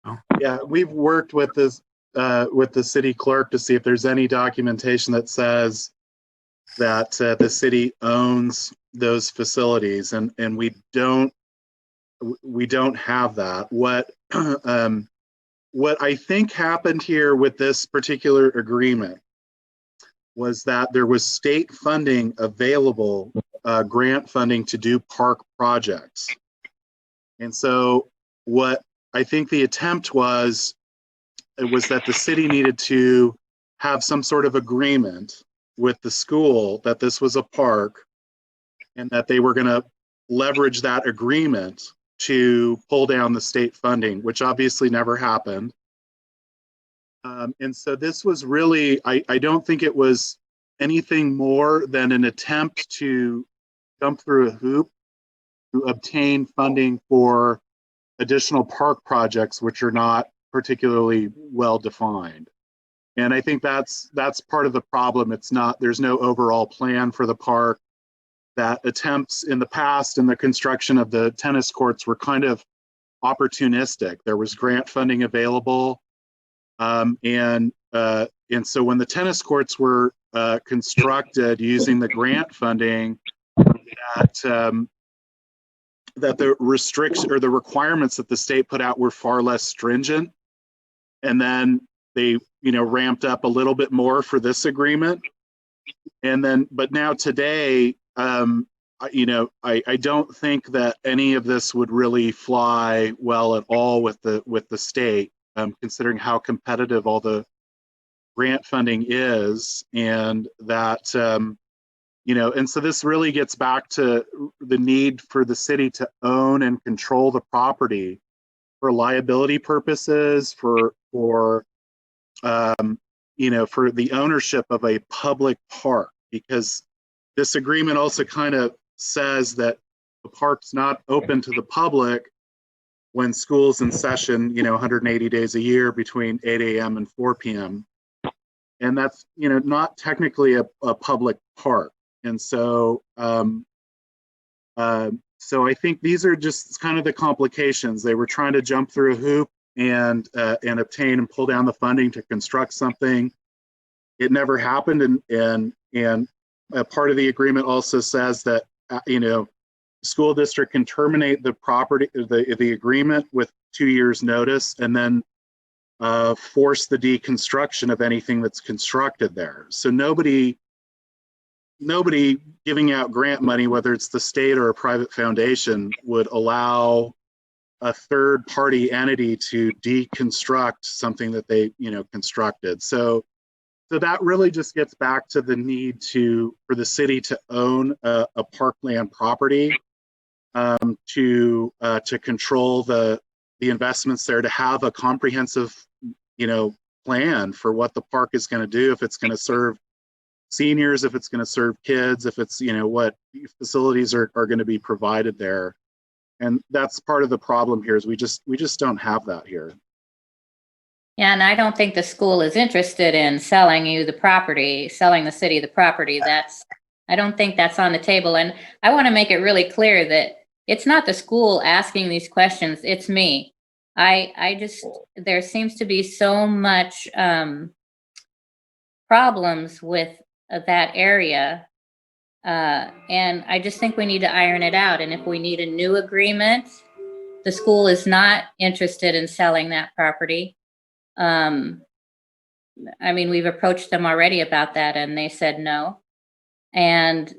No? Yeah, we've worked with this with the city clerk to see if there's any documentation that says that the city owns those facilities, and we don't have that. What what I think happened here with this particular agreement was that there was state funding available, grant funding to do park projects. And so what I think the attempt was that the city needed to have some sort of agreement with the school that this was a park and that they were going to leverage that agreement to pull down the state funding, which obviously never happened. And so this was really, I don't think it was anything more than an attempt to jump through a hoop to obtain funding for additional park projects, which are not particularly well defined. And I think that's part of the problem. It's not, there's no overall plan for the park. That attempts in the past in the construction of the tennis courts were kind of opportunistic. There was grant funding available. And so when the tennis courts were constructed using the grant funding, that the restrictions or the requirements that the state put out were far less stringent. And then they, ramped up a little bit more for this agreement. And then, but now today, I don't think that any of this would really fly well at all with the state, considering how competitive all the grant funding is, and that and so this really gets back to the need for the city to own and control the property for liability purposes, for the ownership of a public park, because this agreement also kind of says that the park's not open to the public when school's in session, 180 days a year between 8 a.m. and 4 p.m. And that's, not technically a public park. And so, so I think these are just kind of the complications. They were trying to jump through a hoop and obtain and pull down the funding to construct something. It never happened, and part of the agreement also says that school district can terminate the property, the agreement with 2 years notice, and then force the deconstruction of anything that's constructed there. So nobody giving out grant money, whether it's the state or a private foundation, would allow a third party entity to deconstruct something that they constructed. So that really just gets back to the need for the city to own a parkland property, to control the investments there, to have a comprehensive plan for what the park is going to do, if it's going to serve seniors, if it's going to serve kids, if it's what facilities are going to be provided there. And that's part of the problem here, is we just don't have that here. Yeah, and I don't think the school is interested in selling the city the property. I don't think that's on the table. And I want to make it really clear that it's not the school asking these questions, it's me. There seems to be so much problems with that area. And I just think we need to iron it out. And if we need a new agreement, the school is not interested in selling that property. We've approached them already about that, and they said no. And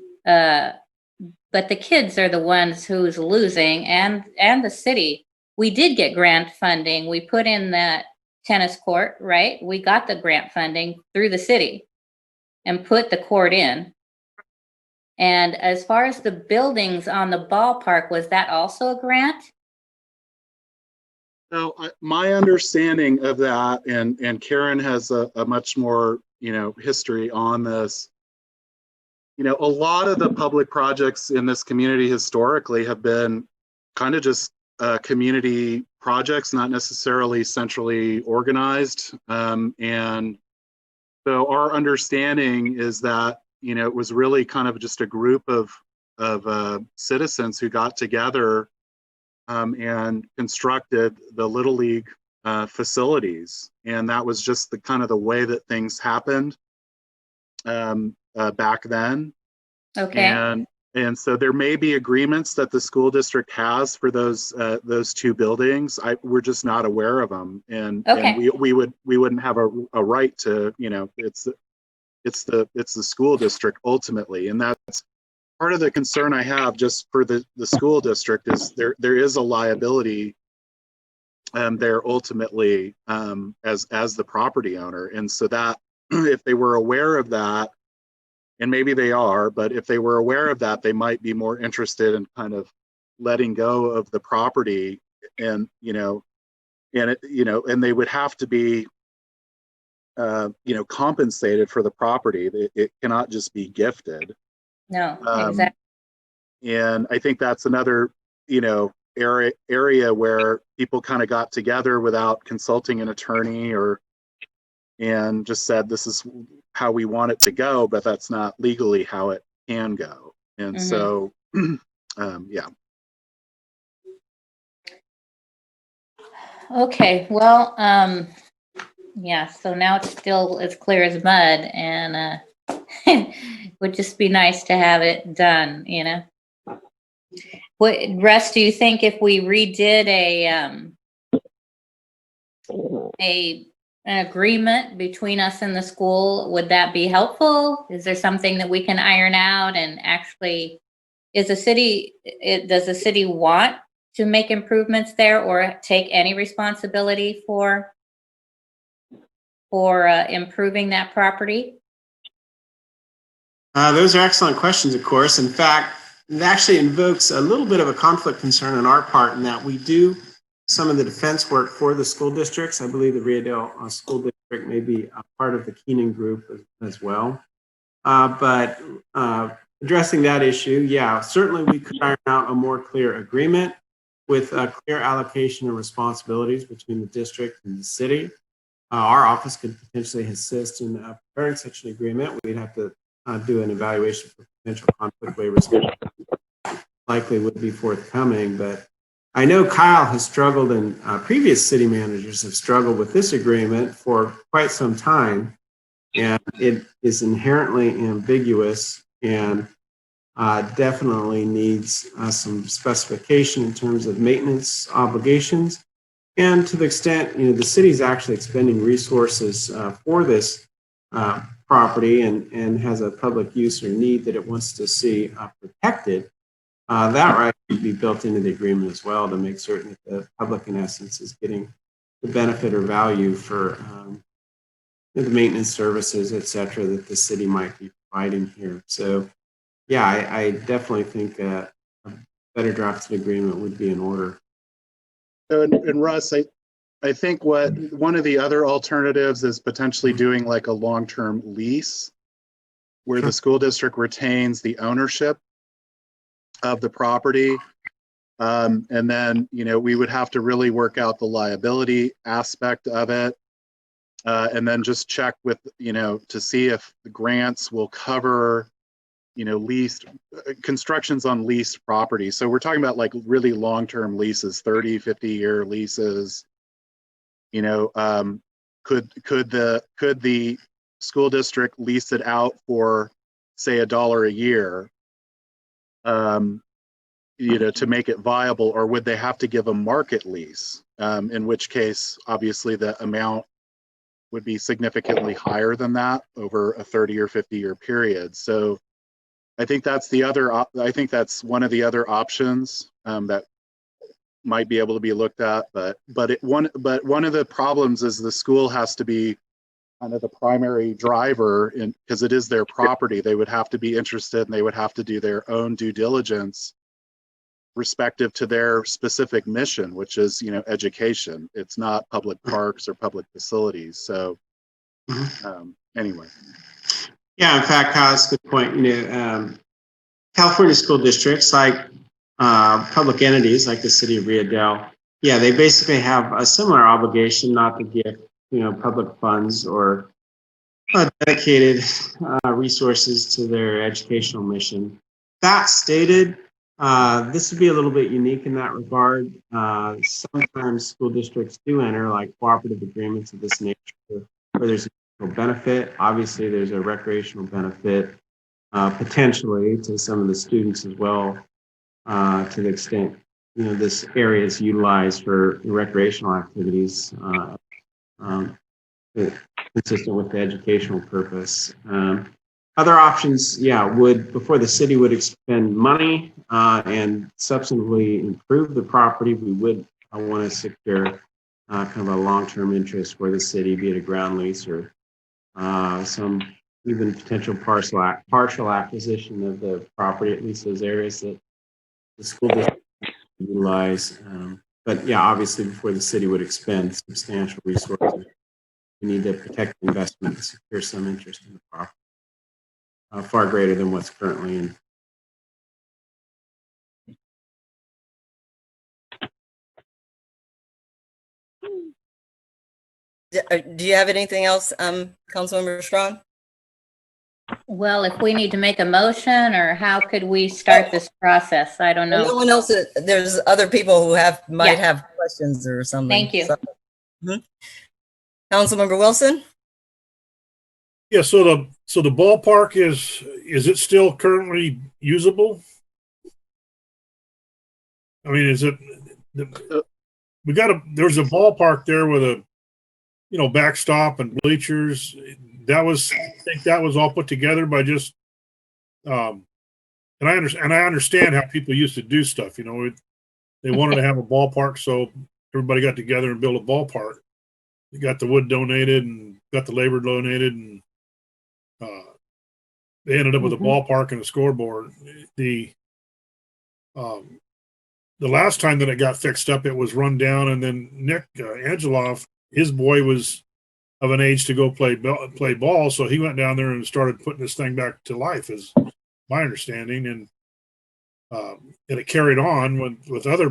but the kids are the ones who's losing, and the city. We did get grant funding. We put in that tennis court, right? We got the grant funding through the city and put the court in. And as far as the buildings on the ballpark, was that also a grant? So my understanding of that, and Karen has a much more history on this. A lot of the public projects in this community historically have been kind of just community projects, not necessarily centrally organized. And so our understanding is that, it was really kind of just a group of citizens who got together and constructed the Little League facilities. And that was just the kind of the way that things happened back then. Okay. And so there may be agreements that the school district has for those two buildings. We're just not aware of them, and we wouldn't have a right to. It's the school district ultimately, and that's part of the concern I have just for the school district is there is a liability there ultimately as the property owner, and so that if they were aware of that. And maybe they are, but if they were aware of that, they might be more interested in kind of letting go of the property, and and they would have to be compensated for the property. It cannot just be gifted. No, exactly. And I think that's another area where people kind of got together without consulting an attorney and just said this is how we want it to go, but that's not legally how it can go. And so, yeah. Okay, well, yeah, so now it's still as clear as mud, and would just be nice to have it done, What, Russ, do you think if we redid an agreement between us and the school, would that be helpful? Is there something that we can iron out and actually, does the city want to make improvements there or take any responsibility for improving that property? Those are excellent questions, of course. In fact, it actually invokes a little bit of a conflict concern on our part in that we do some of the defense work for the school districts. I believe the Rio Dell School District may be a part of the Keenan group as well. But addressing that issue, yeah, certainly we could iron out a more clear agreement with a clear allocation of responsibilities between the district and the city. Our office could potentially assist in preparing such an agreement. We'd have to do an evaluation for potential conflict waivers. Likely would be forthcoming, but I know Kyle has struggled and previous city managers have struggled with this agreement for quite some time, and it is inherently ambiguous and definitely needs some specification in terms of maintenance obligations. And to the extent, the city's actually expending resources for this property and has a public use or need that it wants to see protected, that right would be built into the agreement as well to make certain that the public, in essence, is getting the benefit or value for the maintenance services, et cetera, that the city might be providing here. So, yeah, I definitely think a better drafted agreement would be in order. And Russ, I think one of the other alternatives is potentially doing like a long-term lease where the school district retains the ownership of the property. And then, we would have to really work out the liability aspect of it. And then just check with, to see if the grants will cover, leased constructions on leased property. So we're talking about like really long-term leases, 30, 50-year leases. Could the school district lease it out for, say, $1 a year? To make it viable, or would they have to give a market lease? In which case, obviously, the amount would be significantly higher than that over a 30 or 50-year period. So, I think that's one of the other options that might be able to be looked at. But one of the problems is the school has to be kind of the primary driver, because it is their property. They would have to be interested, and they would have to do their own due diligence respective to their specific mission, which is, education. It's not public parks or public facilities. So anyway. Yeah, in fact, Kyle, that's a good point. California school districts, like public entities like the city of Rio Dell, yeah, they basically have a similar obligation not to give, public funds or dedicated resources to their educational mission. That stated, this would be a little bit unique in that regard. Sometimes school districts do enter like cooperative agreements of this nature where there's a benefit. Obviously, there's a recreational benefit potentially to some of the students as well, to the extent this area is utilized for recreational activities. Consistent with the educational purpose. Other options, before the city would expend money and substantively improve the property, we would want to secure kind of a long-term interest for the city, be it a ground lease or some even potential partial acquisition of the property, at least those areas that the school district utilize. But yeah, obviously before the city would expend substantial resources, we need to protect the investment and secure some interest in the property, far greater than what's currently in. Do you have anything else, Councilmember Strawn? Well, if we need to make a motion, or how could we start this process? I don't know. No one else, there's other people who might have questions or something. Thank you. Councilmember Wilson? Yeah, so the ballpark is it still currently usable? I mean, is it, there's a ballpark there with a, backstop and bleachers. I think that was all put together by just, and I understand how people used to do stuff, they wanted to have a ballpark, so everybody got together and built a ballpark. They got the wood donated and got the labor donated, and they ended up with a ballpark and a scoreboard. The last time that it got fixed up, it was run down, and then Nick Angeloff, his boy was of an age to go play ball, so he went down there and started putting this thing back to life, is my understanding, and it carried on with other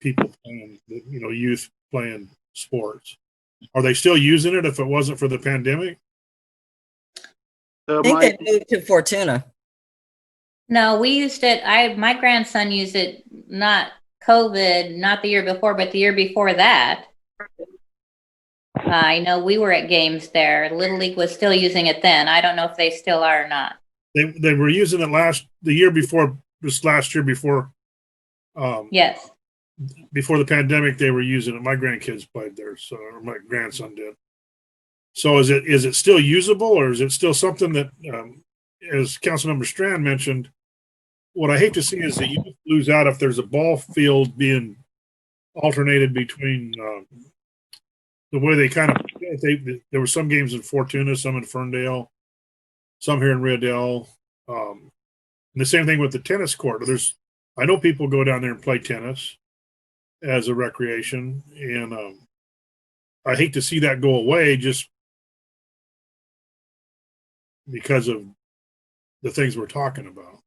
people playing, youth playing sports. Are they still using it if it wasn't for the pandemic? I think they moved to Fortuna. No, we used it. My grandson used it, not COVID, not the year before, but the year before that. I know we were at games there. Little League was still using it then. I don't know if they still are or not. They were using it the year before, this last year before. Yes. Before the pandemic, they were using it. My grandkids played there, or my grandson did. So is it still usable, or is it still something that, as Councilmember Strand mentioned, what I hate to see is that you lose out if there's a ball field being alternated between the way they kind of, there were some games in Fortuna, some in Ferndale, some here in Rio Dell. And the same thing with the tennis court. I know people go down there and play tennis as a recreation, and I hate to see that go away just because of the things we're talking about.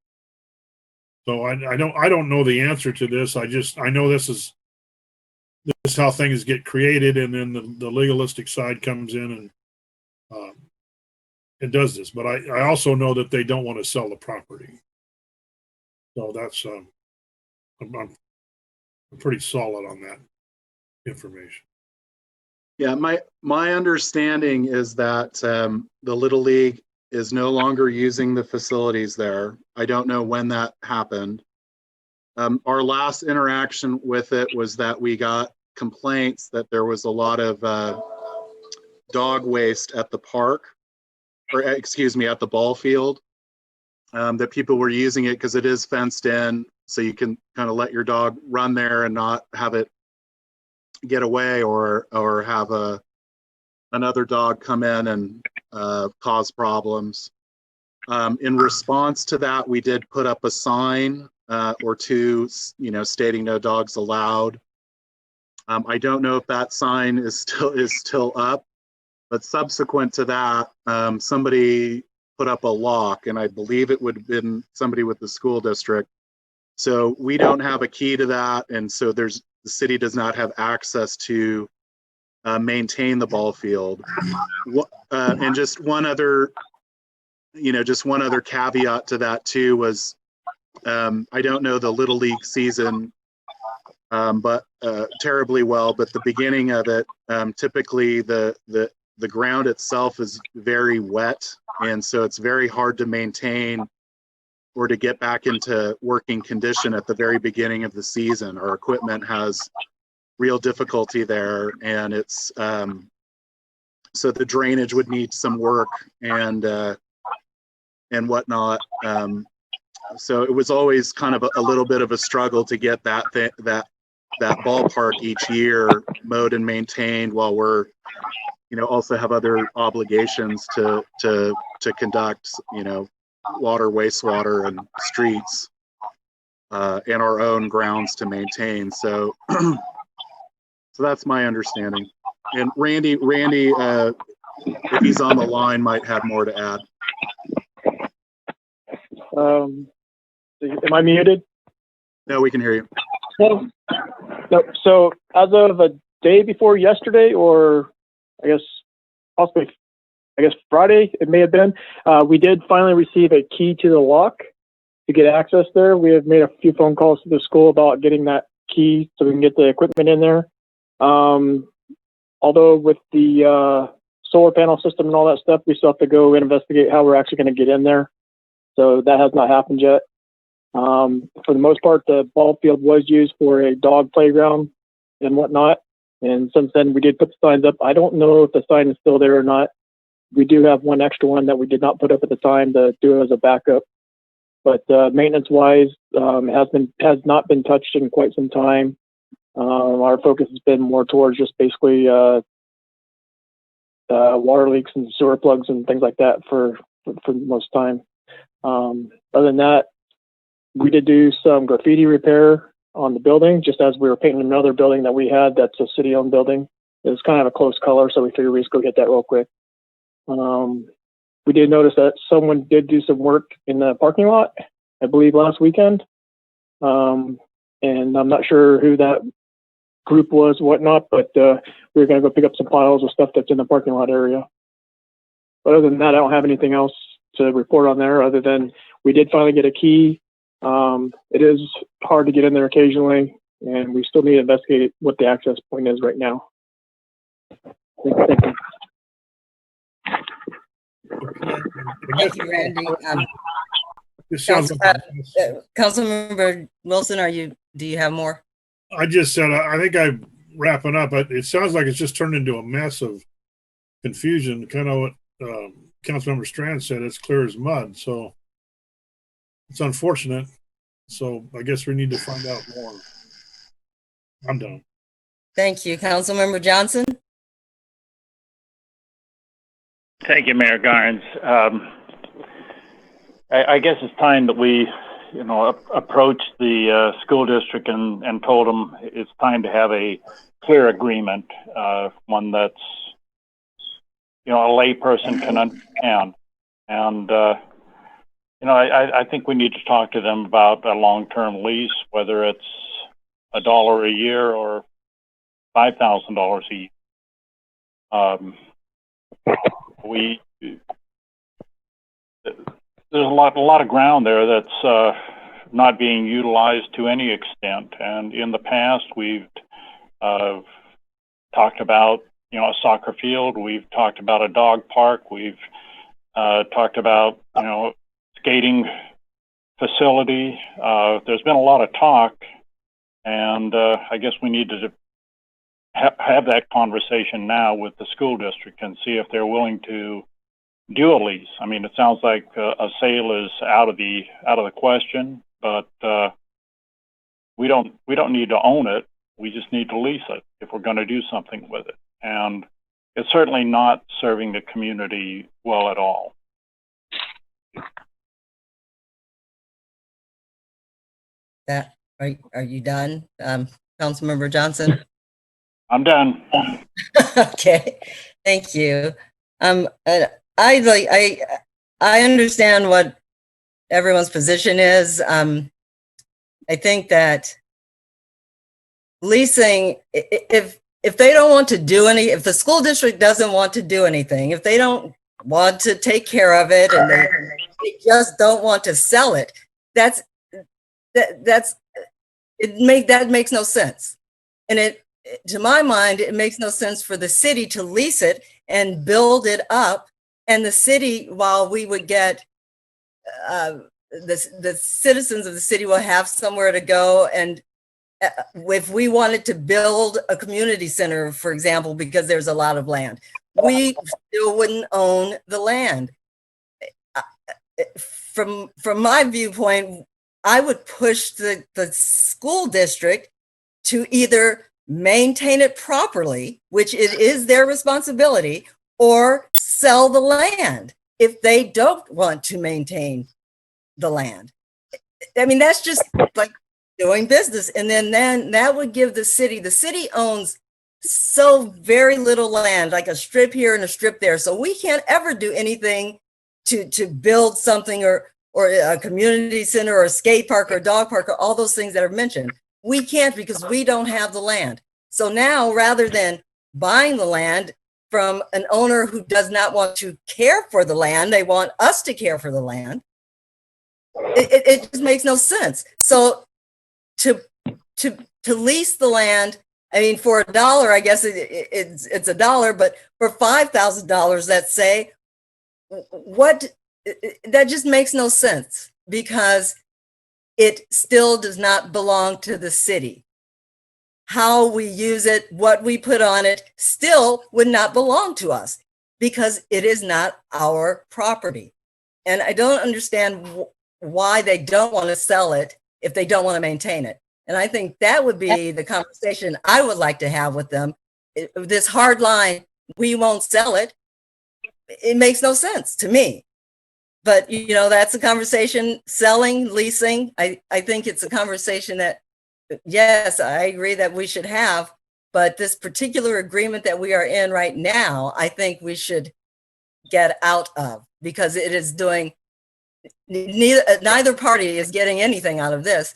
So I don't know the answer to this. I know this is how things get created, and then the legalistic side comes in and it does this. But I also know that they don't want to sell the property. So that's I'm pretty solid on that information. Yeah, my understanding is that the Little League is no longer using the facilities there. I don't know when that happened. Our last interaction with it was that we got complaints that there was a lot of dog waste at the park, or excuse me, at the ball field, that people were using it because it is fenced in, so you can kind of let your dog run there and not have it get away, or have another dog come in and cause problems. In response to that, we did put up a sign or two, stating no dogs allowed. I don't know if that sign is still up, but subsequent to that, somebody put up a lock, and I believe it would have been somebody with the school district. So we don't have a key to that, and so the city does not have access to maintain the ball field. And just one other caveat to that too was, I don't know the Little League season but terribly well, but the beginning of it, typically the ground itself is very wet, and so it's very hard to maintain or to get back into working condition at the very beginning of the season. Our equipment has real difficulty there, and it's so the drainage would need some work and whatnot. So it was always kind of a little bit of a struggle to get that ballpark each year mowed and maintained, while we're also have other obligations to conduct water, wastewater, and streets, and our own grounds to maintain. So so that's my understanding. And Randy, if he's on the line, might have more to add. Am I muted? No, we can hear you. No. So as of a day before yesterday, or I guess possibly, Friday, it may have been, we did finally receive a key to the lock to get access there. We have made a few phone calls to the school about getting that key so we can get the equipment in there. Although with the solar panel system and all that stuff, we still have to go and investigate how we're actually going to get in there. So that has not happened yet. For the most part, the ball field was used for a dog playground and whatnot. And since then, we did put the signs up. I don't know if the sign is still there or not. We do have one extra one that we did not put up at the time to do as a backup. But maintenance-wise, has not been touched in quite some time. Our focus has been more towards just basically water leaks and sewer plugs and things like that for the most time. Other than that, we did do some graffiti repair on the building, just as we were painting another building that we had that's a city-owned building. It was kind of a close color, so we figured we'd just go get that real quick. We did notice that someone did do some work in the parking lot, I believe last weekend. And I'm not sure who that group was, whatnot, but we were going to go pick up some piles of stuff that's in the parking lot area. But other than that, I don't have anything else to report on there, other than we did finally get a key. It is hard to get in there occasionally, and we still need to investigate what the access point is right now. Thank you. Thank you, Randy. Councilmember Wilson, do you have more? I just said, I think I'm wrapping up, but it sounds like it's just turned into a mess of confusion. Kind of what Councilmember Strand said, it's clear as mud. So it's unfortunate. So I guess we need to find out more. I'm done. Thank you. Councilmember Johnson? Thank you, Mayor Garnes. I guess it's time that we, approach the school district and told them it's time to have a clear agreement, one that's, a layperson can understand. And, I think we need to talk to them about a long-term lease, whether it's $1 a year or $5,000 a year. There's a lot of ground there that's not being utilized to any extent. And in the past, we've talked about, a soccer field. We've talked about a dog park. We've talked about, skating facility. There's been a lot of talk, and I guess we need to have that conversation now with the school district and see if they're willing to do a lease. I mean, it sounds like a sale is out of the question, but we don't need to own it. We just need to lease it if we're going to do something with it. And it's certainly not serving the community well at all. Are you done, Councilmember Johnson? I'm done. Okay, thank you. I understand what everyone's position is. I think that leasing, if they don't want to do if the school district doesn't want to do anything, if they don't want to take care of it and they just don't want to sell it, that makes no sense. And to my mind, it makes no sense for the city to lease it and build it up. And the city, while we would get, the citizens of the city will have somewhere to go. And if we wanted to build a community center, for example, because there's a lot of land, we still wouldn't own the land. From my viewpoint, I would push the school district to either maintain it properly, which it is their responsibility, or sell the land if they don't want to maintain the land. I mean, that's just like doing business. And then that would give the city owns so very little land, like a strip here and a strip there. So we can't ever do anything to build something or a community center or a skate park or a dog park or all those things that are mentioned. We can't because we don't have the land. So now, rather than buying the land from an owner who does not want to care for the land, they want us to care for the land. It just makes no sense. So to lease the land, I mean, for $1, I guess it's $1, but for $5,000, let's say, that just makes no sense because it still does not belong to the city. How we use it, what we put on it, still would not belong to us because it is not our property. And I don't understand why they don't want to sell it if they don't want to maintain it. And I think that would be the conversation I would like to have with them. This hard line, we won't sell it. It makes no sense to me. But, that's a conversation, selling, leasing. I think it's a conversation that, yes, I agree that we should have. But this particular agreement that we are in right now, I think we should get out of because it is doing, neither party is getting anything out of this.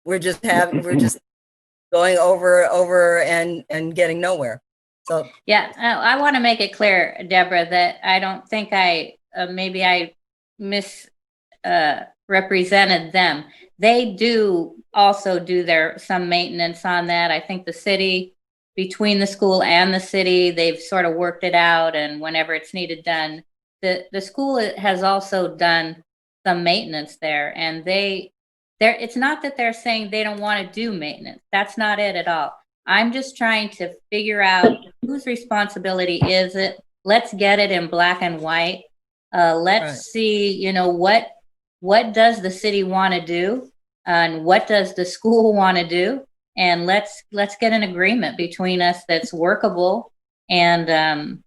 We're just going over and getting nowhere. So yeah, I want to make it clear, Deborah, that I don't think maybe I misrepresented them. They do also do some maintenance on that. I think the city, between the school and the city, they've sort of worked it out, and whenever it's needed done, the school has also done some maintenance there, and it's not that they're saying they don't want to do maintenance. That's not it at all. I'm just trying to figure out whose responsibility is it. Let's get it in black and white. Let's see, what does the city want to do and what does the school want to do? And let's get an agreement between us that's workable and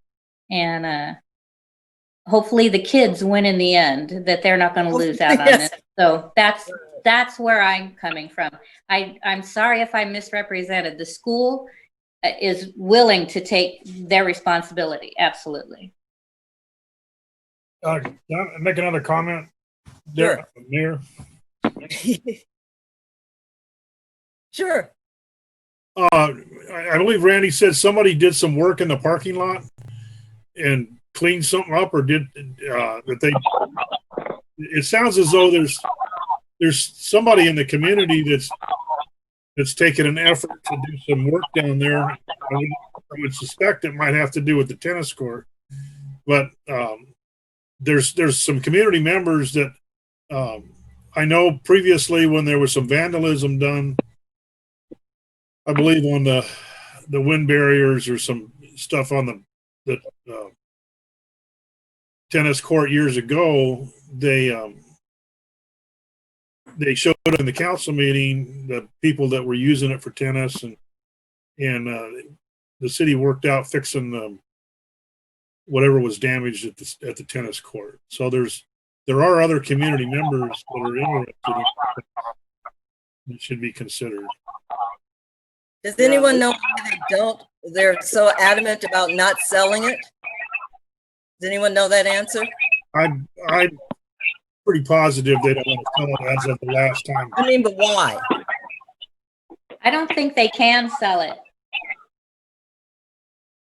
hopefully the kids win in the end, that they're not going to lose out on this. So that's where I'm coming from. I'm sorry if I misrepresented. The school is willing to take their responsibility. Absolutely. Can I make another comment there, Mayor? Sure. I believe Randy said somebody did some work in the parking lot and cleaned something up, or did that they? It sounds as though there's somebody in the community that's taken an effort to do some work down there. I would suspect it might have to do with the tennis court, but there's some community members that I know previously when there was some vandalism done, I believe on the wind barriers or some stuff on the tennis court years ago, they showed up in the council meeting the people that were using it for tennis, and the city worked out fixing whatever was damaged at the tennis court. So there are other community members that are interested in that should be considered. Does anyone know why they're so adamant about not selling it? Does anyone know that answer? I'm pretty positive they don't want to sell it as of the last time. I mean, but why? I don't think they can sell it.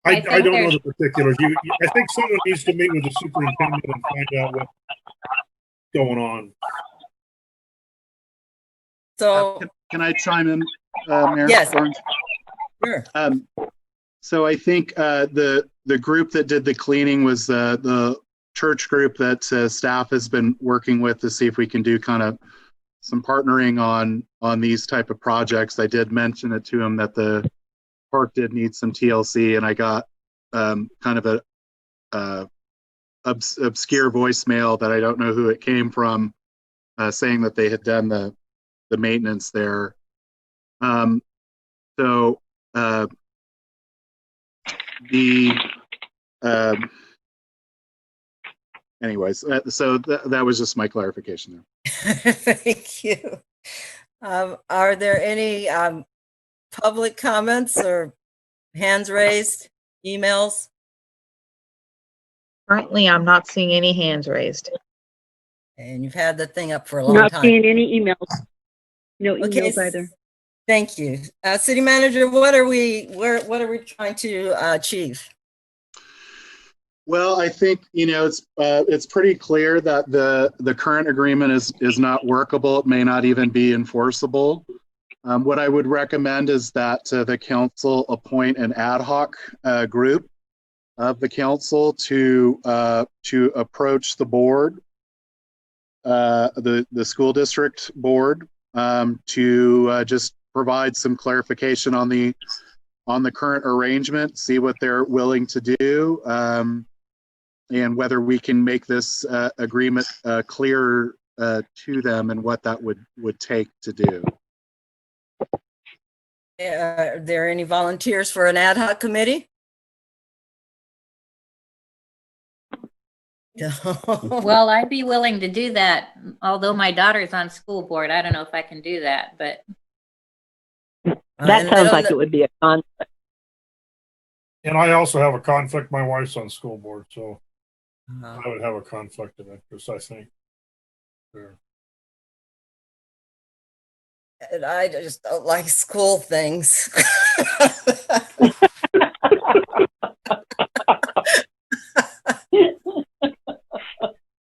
I think don't know there's- the particulars. I think someone needs to meet with the superintendent and find out what's going on. So, Can I chime in, Mayor? Yes. Barnes? Sure. So I think the group that did the cleaning was the church group that staff has been working with to see if we can do kind of some partnering on these type of projects. I did mention it to him that the park did need some TLC, and I got kind of a obscure voicemail that I don't know who it came from, saying that they had done the maintenance there. So anyways, so that was just my clarification there. Thank you. Are there any public comments or hands raised, emails? Currently, I'm not seeing any hands raised. And you've had the thing up for a long Not time. seeing any emails. No Okay, emails either. Thank you. City Manager, what are we trying to achieve? Well, I think, it's pretty clear that the current agreement is not workable. It may not even be enforceable. What I would recommend is that the council appoint an ad hoc group of the council to approach the board, the school district board, to just provide some clarification on the current arrangement, see what they're willing to do, and whether we can make this agreement clearer to them and what that would take to do. Are there any volunteers for an ad hoc committee? Well, I'd be willing to do that, although my daughter's on school board. I don't know if I can do that, but. That sounds like it would be a conflict. And I also have a conflict. My wife's on school board, so I would have a conflict of interest, I think. There. And I just don't like school things.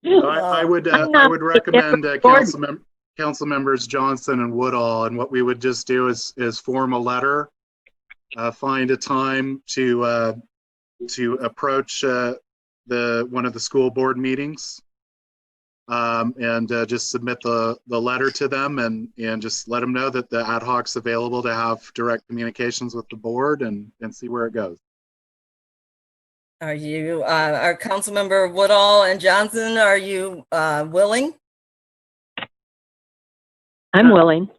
I would recommend council members Johnson and Woodall, and what we would just do is form a letter, find a time to approach one of the school board meetings, and just submit the letter to them, and just let them know that the ad hoc's available to have direct communications with the board, and see where it goes. Are you, our council member Woodall and Johnson, are you willing? I'm willing.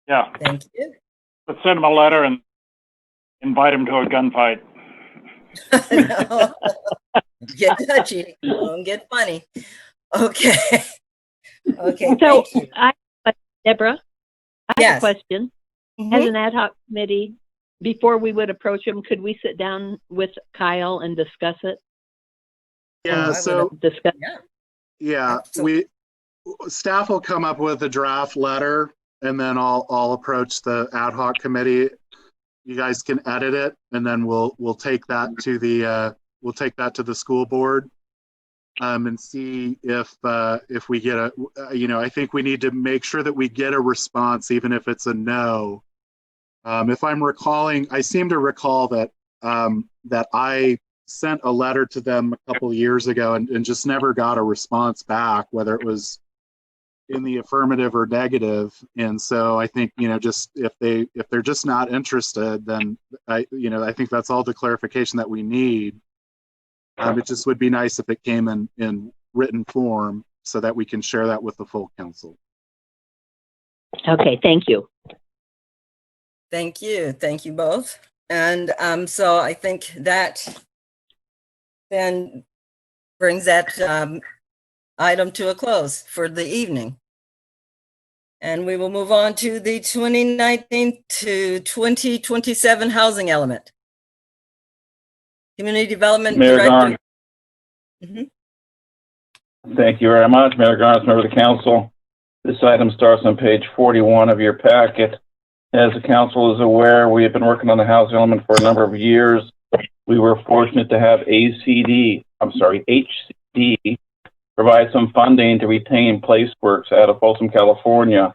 Yeah. Thank you. Let's send them a letter and invite them to a gunfight. No. Get touchy, don't get funny. Okay. Okay, So, thank you. Deborah, I have Yes. a question. As an ad hoc committee, before we would approach them, could we sit down with Kyle and discuss it? Yeah, so discuss. yeah, staff will come up with a draft letter, and then I'll approach the ad hoc committee. You guys can edit it, and then we'll take that to the school board, and see if we get I think we need to make sure that we get a response, even if it's a no. If I'm recalling, I seem to recall that I sent a letter to them a couple of years ago and just never got a response back, whether it was in the affirmative or negative. And so I think, just if they're just not interested, then I think that's all the clarification that we need. It just would be nice if it came in written form so that we can share that with the full council. Okay, thank you. Thank you. Thank you both. And so I think that then brings that item to a close for the evening. And we will move on to the 2019 to 2027 housing element. Community Development Mayor Director. Garn. Thank you very much, Mayor Garnes, member of the council. This item starts on page 41 of your packet. As the council is aware, we have been working on the housing element for a number of years. We were fortunate to have HCD provide some funding to retain PlaceWorks out of Folsom, California,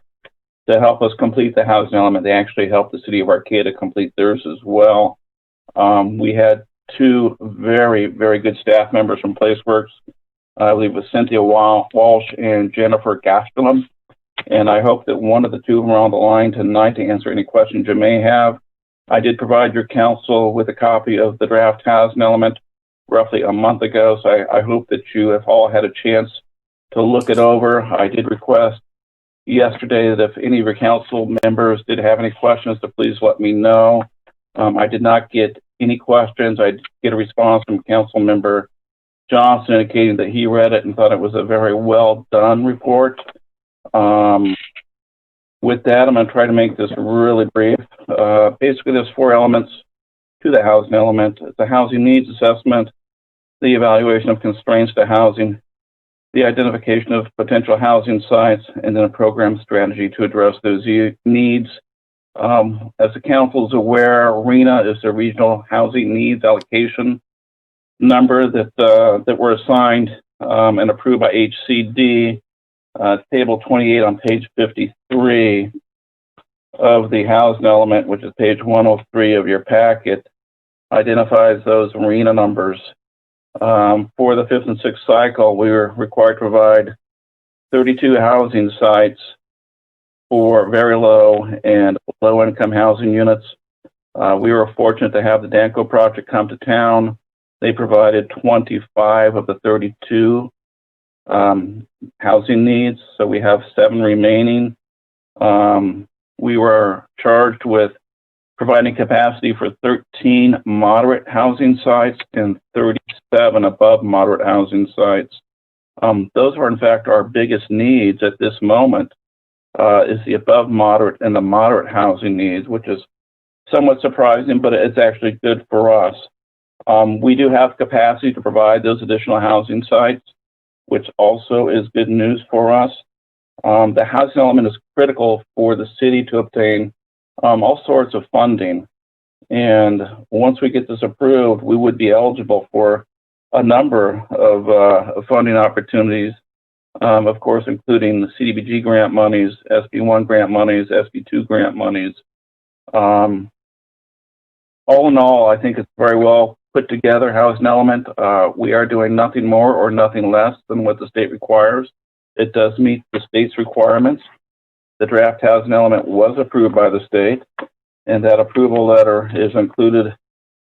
to help us complete the housing element. They actually helped the city of Arcata complete theirs as well. We had two very, very good staff members from PlaceWorks. I believe it was Cynthia Walsh and Jennifer Gastelum. And I hope that one of the two of them are on the line tonight to answer any questions you may have. I did provide your council with a copy of the draft housing element roughly a month ago, so I hope that you have all had a chance to look it over. I did request yesterday that if any of your council members did have any questions, to please let me know. I did not get any questions. I did get a response from Council Member Johnson indicating that he read it and thought it was a very well done report. With that, I'm going to try to make this really brief. Basically, there's four elements to the housing element. It's the housing needs assessment, the evaluation of constraints to housing, the identification of potential housing sites, and then a program strategy to address those needs. As the council is aware, RENA is the Regional Housing Needs Allocation number that were assigned and approved by HCD. Table 28 on page 53 of the housing element, which is page 103 of your packet, identifies those RENA numbers. For the fifth and sixth cycle, we were required to provide 32 housing sites for very low and low income housing units. We were fortunate to have the Danco project come to town. They provided 25 of the 32 housing needs, so we have 7 remaining. We were charged with providing capacity for 13 moderate housing sites and 37 above moderate housing sites. Those are in fact our biggest needs at this moment, is the above moderate and the moderate housing needs, which is somewhat surprising, but it's actually good for us. We do have capacity to provide those additional housing sites, which also is good news for us. The housing element is critical for the city to obtain all sorts of funding. And once we get this approved, we would be eligible for a number of funding opportunities, of course, including the CDBG grant monies, SB1 grant monies, SB2 grant monies. All in all, I think it's very well put together housing element. We are doing nothing more or nothing less than what the state requires. It does meet the state's requirements. The draft housing element was approved by the state, and that approval letter is included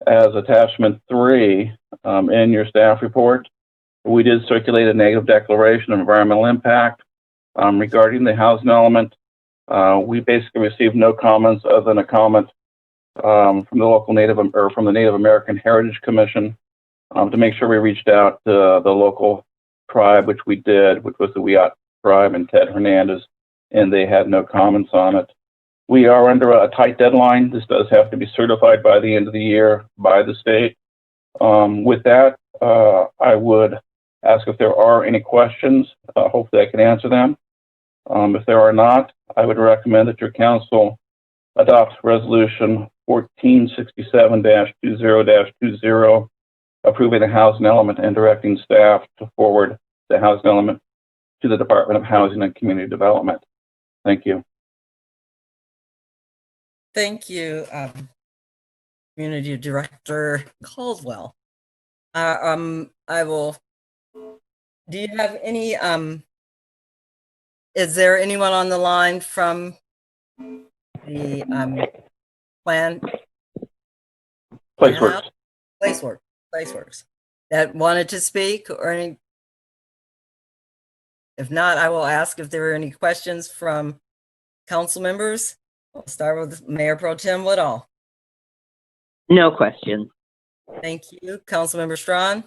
as attachment 3 in your staff report. We did circulate a negative declaration of environmental impact regarding the housing element. We basically received no comments other than a comment from the local from the Native American Heritage Commission to make sure we reached out to the local tribe, which we did, which was the Wiat tribe and Ted Hernandez, and they had no comments on it. We are under a tight deadline. This does have to be certified by the end of the year by the state. With that, I would ask if there are any questions. Hopefully I can answer them. If there are not, I would recommend that your council adopts resolution 1467-20-20, approving the housing element and directing staff to forward the housing element to the Department of Housing and Community Development. Thank you. Thank you, Community Director Caldwell. I will, do you have any, is there anyone on the line from the PlaceWorks that wanted to speak or any? If not, I will ask if there are any questions from council members. I'll start with Mayor Pro Tem Woodall. No question. Thank you. Councilmember Strawn?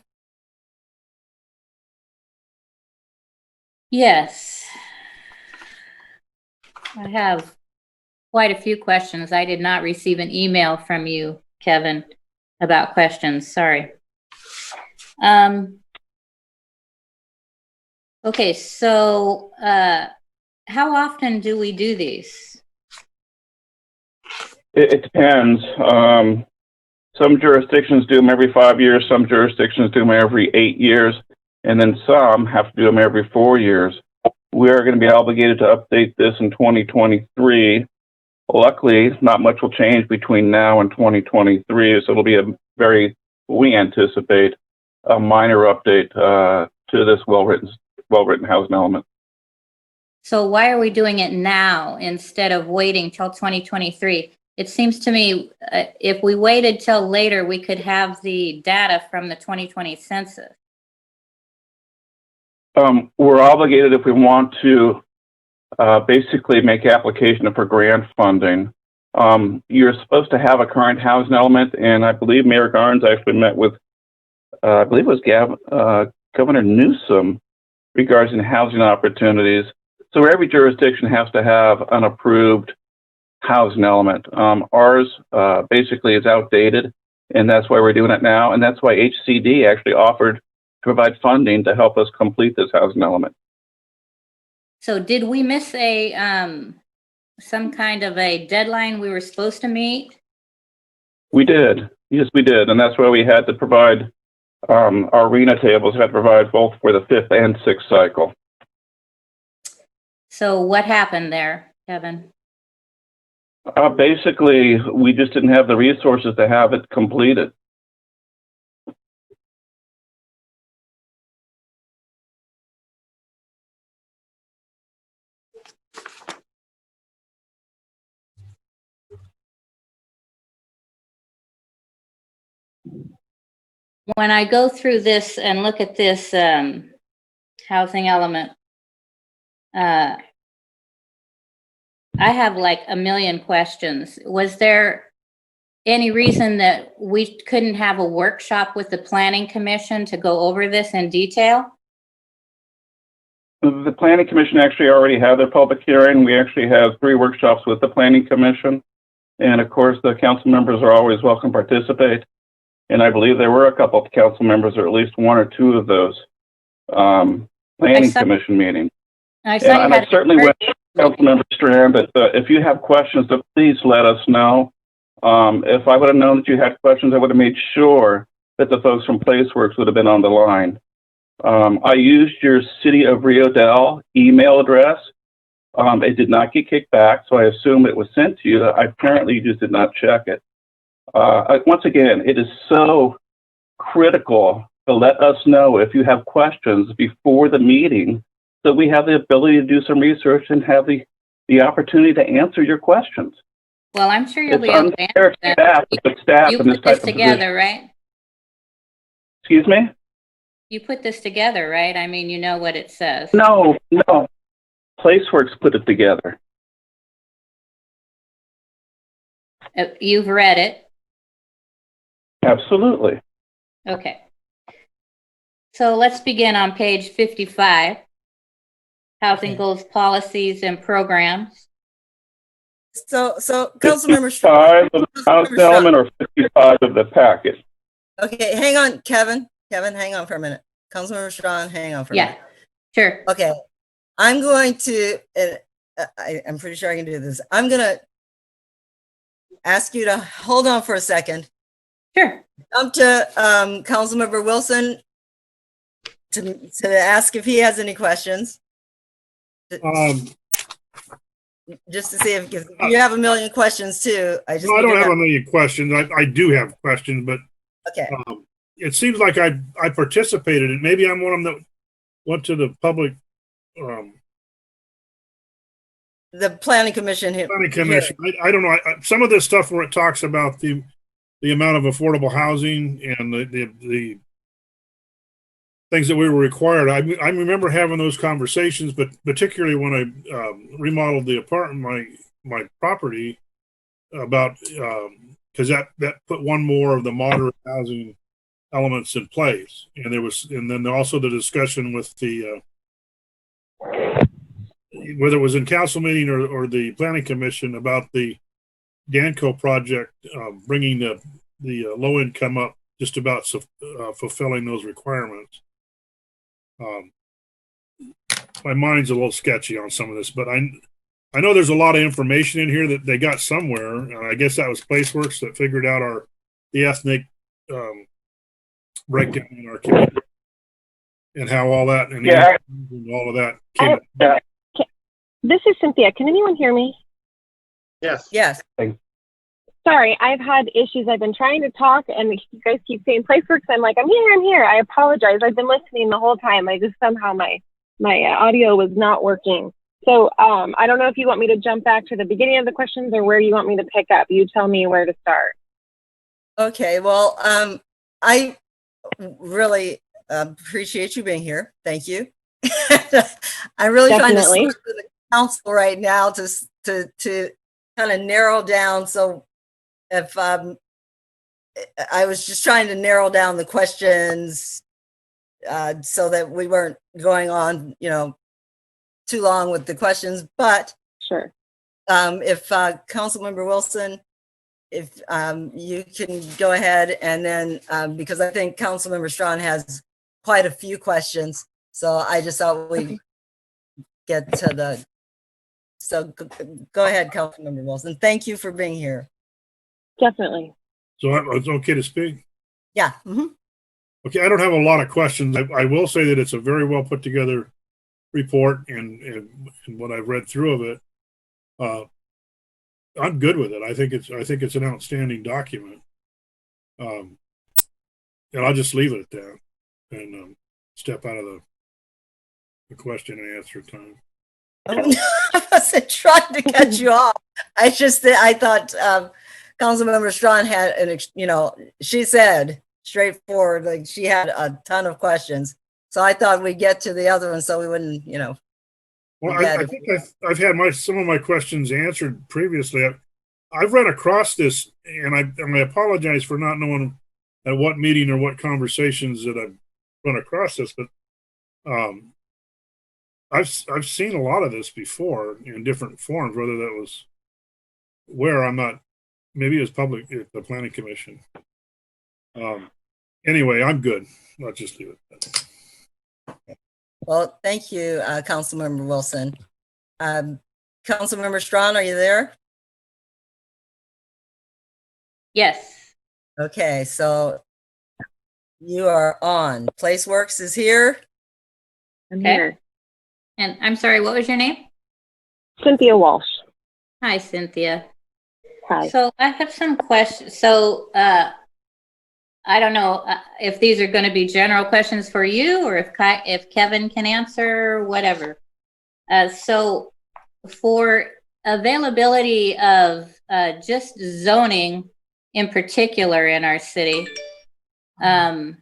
Yes. I have quite a few questions. I did not receive an email from you, Kevin, about questions. Sorry. Okay, so how often do we do these? It depends. Some jurisdictions do them every 5 years, some jurisdictions do them every 8 years, and then some have to do them every 4 years. We are going to be obligated to update this in 2023. Luckily, not much will change between now and 2023, so it'll be we anticipate a minor update to this well-written housing element. So why are we doing it now instead of waiting till 2023? It seems to me if we waited till later, we could have the data from the 2020 census. We're obligated if we want to basically make application for grant funding. You're supposed to have a current housing element, and I believe Mayor Garnes actually met with, I believe it was Governor Newsom regarding housing opportunities. So every jurisdiction has to have an approved housing element. Ours basically is outdated, and that's why we're doing it now, and that's why HCD actually offered to provide funding to help us complete this housing element. So did we miss a some kind of a deadline we were supposed to meet? We did. Yes, we did. And that's why we had to provide our RENA tables, had to provide both for the 5th and 6th cycle. So what happened there, Kevin? Basically, we just didn't have the resources to have it completed. When I go through this and look at this housing element, I have like a million questions. Was there any reason that we couldn't have a workshop with the Planning Commission to go over this in detail? The Planning Commission actually already had their public hearing. We actually have 3 workshops with the Planning Commission. And of course, the council members are always welcome to participate. And I believe there were a couple of council members, or at least 1 or 2 of those Planning Commission meetings. I certainly wish Councilmember Strand that if you have questions, to please let us know. If I would have known that you had questions, I would have made sure that the folks from PlaceWorks would have been on the line. I used your City of Rio Dell email address. It did not get kicked back, so I assume it was sent to you. Apparently, you just did not check it. Once again, it is so critical to let us know if you have questions before the meeting, so we have the ability to do some research and have the opportunity to answer your questions. Well, I'm sure you'll be able to answer them. You put this together, right? Excuse me? You put this together, right? I mean, you know what it says. No. PlaceWorks put it together. You've read it? Absolutely. Okay. So let's begin on page 55. Housing goals, policies, and programs. So Councilmember 55 of the housing element or 55 of the packet? Okay, hang on, Kevin. Kevin, hang on for a minute. Councilmember Strawn, hang on for a minute. Yeah, sure. Okay, I'm going to, I'm pretty sure I can do this. I'm going to ask you to hold on for a second. Sure. Jump to Councilmember Wilson to ask if he has any questions. Just to see if you have a million questions too. I don't have a million questions. I do have questions, but okay. It seems like I participated, and maybe I'm one of them that went to the public. The Planning Commission. Planning Commission. I don't know. Some of this stuff where it talks about the amount of affordable housing and the things that we were required. I remember having those conversations, but particularly when I remodeled the apartment, my property, about because that put one more of the moderate housing elements in place, and then also the discussion with the whether it was in council meeting or the Planning Commission about the Danco project, bringing the low income up, just about fulfilling those requirements. my mind's a little sketchy on some of this, but I know there's a lot of information in here that they got somewhere. And I guess that was Placeworks that figured out the ethnic breakdown in our community and how all that and all of that came. This is Cynthia. Can anyone hear me? Yes. Yes. Sorry, I've had issues. I've been trying to talk and you guys keep saying Placeworks. I'm like, I'm here. I apologize. I've been listening the whole time. I just somehow my audio was not working. So I don't know if you want me to jump back to the beginning of the questions or where you want me to pick up. You tell me where to start. Okay, well, I really appreciate you being here. Thank you. I'm really trying to switch to the council right now to kind of narrow down. So if I was just trying to narrow down the questions so that we weren't going on, too long with the questions, but sure. If Councilmember Wilson, if you can go ahead and then because I think Councilmember Strawn has quite a few questions, so I just thought we'd get to the. So go ahead, Councilmember Wilson. Thank you for being here. Definitely. So it's okay to speak? Yeah. Mm-hmm. Okay, I don't have a lot of questions. I will say that it's a very well put together report, and what I've read through of it, I'm good with it. I think it's an outstanding document. And I'll just leave it at that and step out of the question and answer time. I wasn't trying to cut you off. I thought Councilmember Strawn had she said straightforward, like she had a ton of questions. So I thought we'd get to the other one so we wouldn't, Well, I think I've had some of my questions answered previously. I've run across this, and I apologize for not knowing at what meeting or what conversations that I've run across this, but I've seen a lot of this before in different forms, whether that was maybe it was public at the Planning Commission. Anyway, I'm good. I'll just leave it at that. Well, thank you, Councilmember Wilson. Councilmember Strawn, are you there? Yes. Okay, so you are on. Placeworks is here. I'm here. And I'm sorry, what was your name? Cynthia Walsh. Hi, Cynthia. Hi. So I have some questions. So I don't know if these are going to be general questions for you or if Kevin can answer, whatever. So for availability of just zoning in particular in our city, do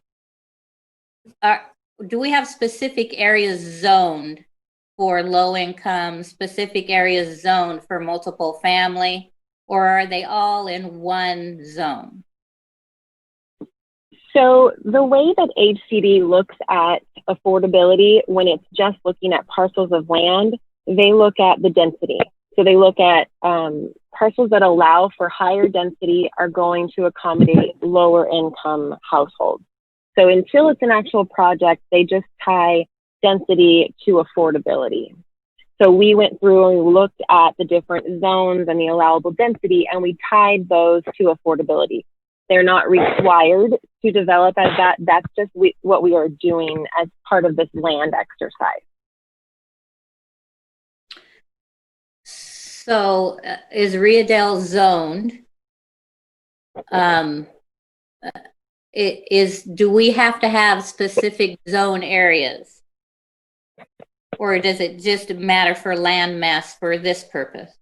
we have specific areas zoned for low income, specific areas zoned for multiple family, or are they all in one zone? So the way that HCD looks at affordability when it's just looking at parcels of land, they look at the density. So they look at parcels that allow for higher density are going to accommodate lower income households. So until it's an actual project, they just tie density to affordability. So we went through and we looked at the different zones and the allowable density, and we tied those to affordability. They're not required to develop as that. That's just what we are doing as part of this land exercise. So is Rio Dell zoned? Do we have to have specific zone areas? Or does it just matter for land mass for this purpose?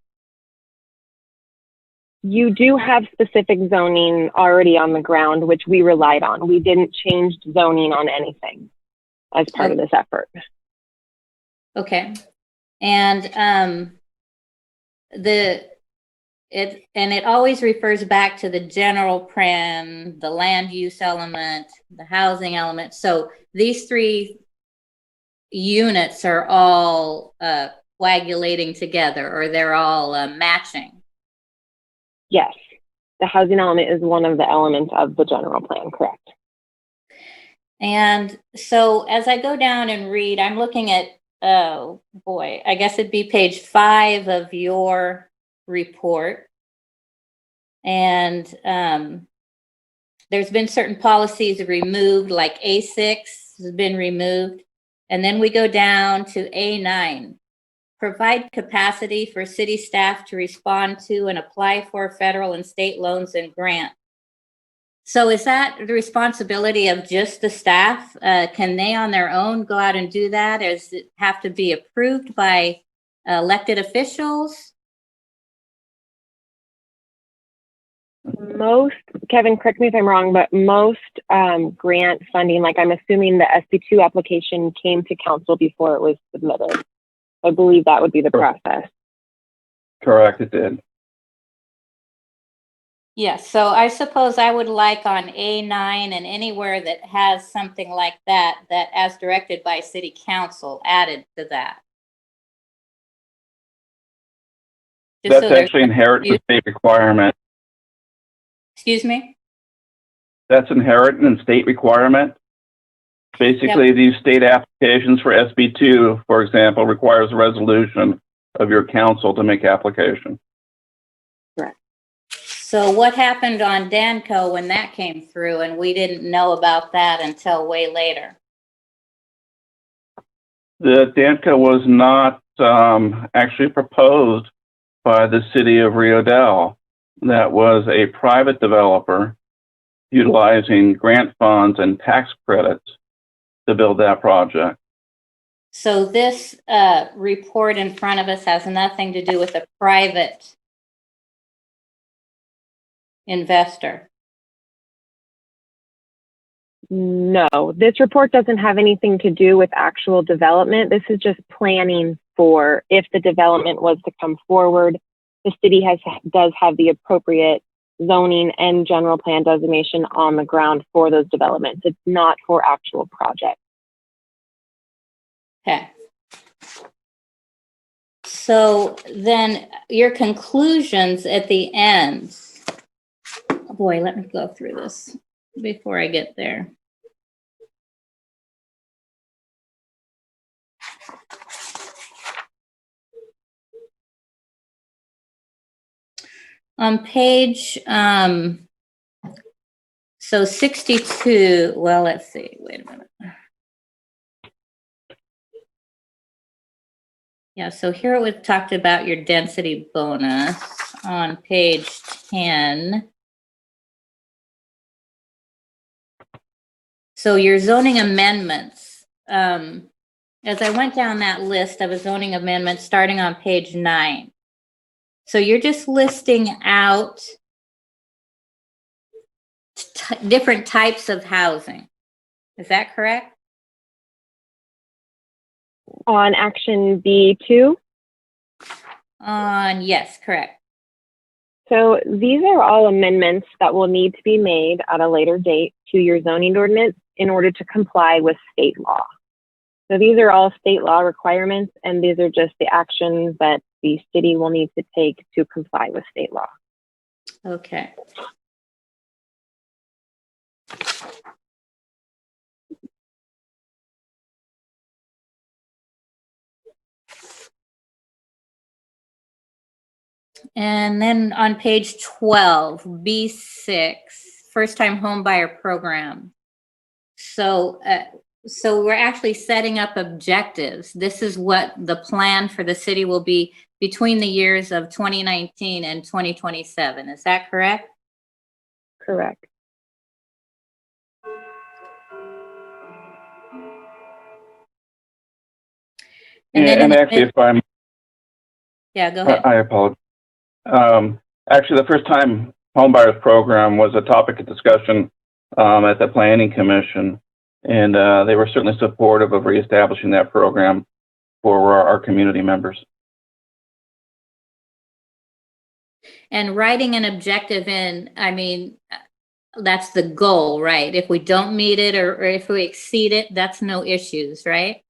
You do have specific zoning already on the ground, which we relied on. We didn't change zoning on anything as part of this effort. Okay. And it always refers back to the general plan, the land use element, the housing element. So these three units are all coagulating together, or they're all matching. Yes, the housing element is one of the elements of the general plan, correct. And so as I go down and read, I'm looking at oh boy, I guess it'd be page 5 of your report. And there's been certain policies removed, like A6 has been removed. And then we go down to A9, provide capacity for city staff to respond to and apply for federal and state loans and grants. So is that the responsibility of just the staff? Can they on their own go out and do that? Or does it have to be approved by elected officials? Most, Kevin, correct me if I'm wrong, but most grant funding, like I'm assuming the SB2 application came to council before it was submitted. I believe that would be the process. Correct, it did. Yes, so I suppose I would like on A9 and anywhere that has something like that, that as directed by city council added to that. Just That's so actually inherent in state requirement. Excuse me? That's inherent in state requirement. Basically, these state applications for SB2, for example, requires a resolution of your council to make application. Correct. So what happened on Danco when that came through and we didn't know about that until way later? The Danco was not actually proposed by the city of Rio Dell. That was a private developer utilizing grant funds and tax credits to build that project. So this report in front of us has nothing to do with a private investor. No, this report doesn't have anything to do with actual development. This is just planning for if the development was to come forward. The city does have the appropriate zoning and general plan designation on the ground for those developments. It's not for actual projects. Okay. So then your conclusions at the end. Oh boy, let me go through this before I get there. On page, so 62, well, let's see, wait a minute. Yeah, so here we talked about your density bonus on page 10. So your zoning amendments, as I went down that list of a zoning amendments starting on page 9. So you're just listing out different types of housing. Is that correct? On action B2? Yes, correct. So these are all amendments that will need to be made at a later date to your zoning ordinance in order to comply with state law. So these are all state law requirements, and these are just the actions that the city will need to take to comply with state law. Okay. And then on page 12, B6, first-time home buyer program. So we're actually setting up objectives. This is what the plan for the city will be between the years of 2019 and 2027. Is that correct? Correct. And actually, if I'm... Yeah, go ahead. I apologize. Actually, the first time homebuyers program was a topic of discussion at the Planning Commission, and they were certainly supportive of reestablishing that program for our community members. And writing an objective in, I mean, that's the goal, right? If we don't meet it or if we exceed it, that's no issues, right?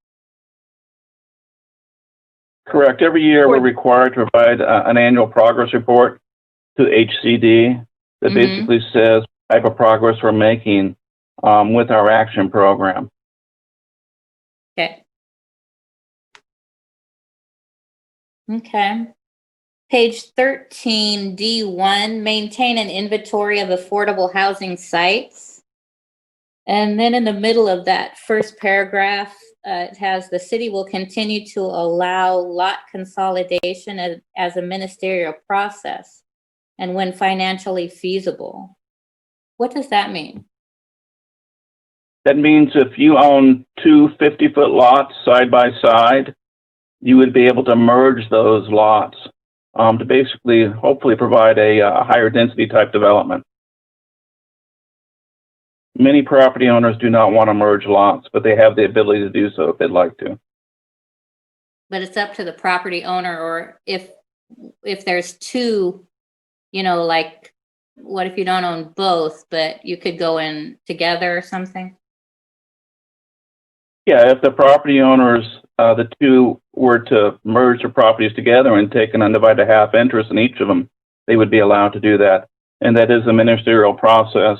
Correct. Every year we're required to provide an annual progress report to HCD that basically says the type of progress we're making with our action program. Okay. Okay. Page 13, D1, maintain an inventory of affordable housing sites. And then in the middle of that first paragraph, it has the city will continue to allow lot consolidation as a ministerial process and when financially feasible. What does that mean? That means if you own two 50-foot lots side by side, you would be able to merge those lots to basically, hopefully provide a higher density type development. Many property owners do not want to merge lots, but they have the ability to do so if they'd like to. But it's up to the property owner, or if there's two, you know, like, what if you don't own both, but you could go in together or something? Yeah, if the property owners, the two were to merge their properties together and take an undivided half interest in each of them, they would be allowed to do that. And that is a ministerial process.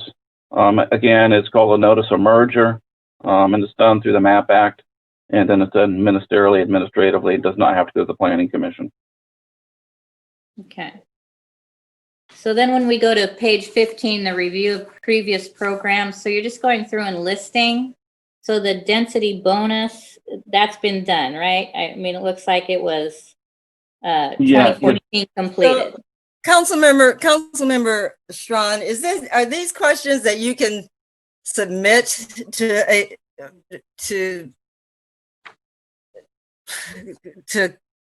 Again, it's called a notice of merger, and it's done through the MAP Act. And then it's done ministerially, administratively. It does not have to go to the Planning Commission. Okay. So then when we go to page 15, the review of previous programs, so you're just going through and listing. So the density bonus, that's been done, right? I mean, it looks like it was 2014 completed. So, Councilmember Strawn, are these questions that you can submit to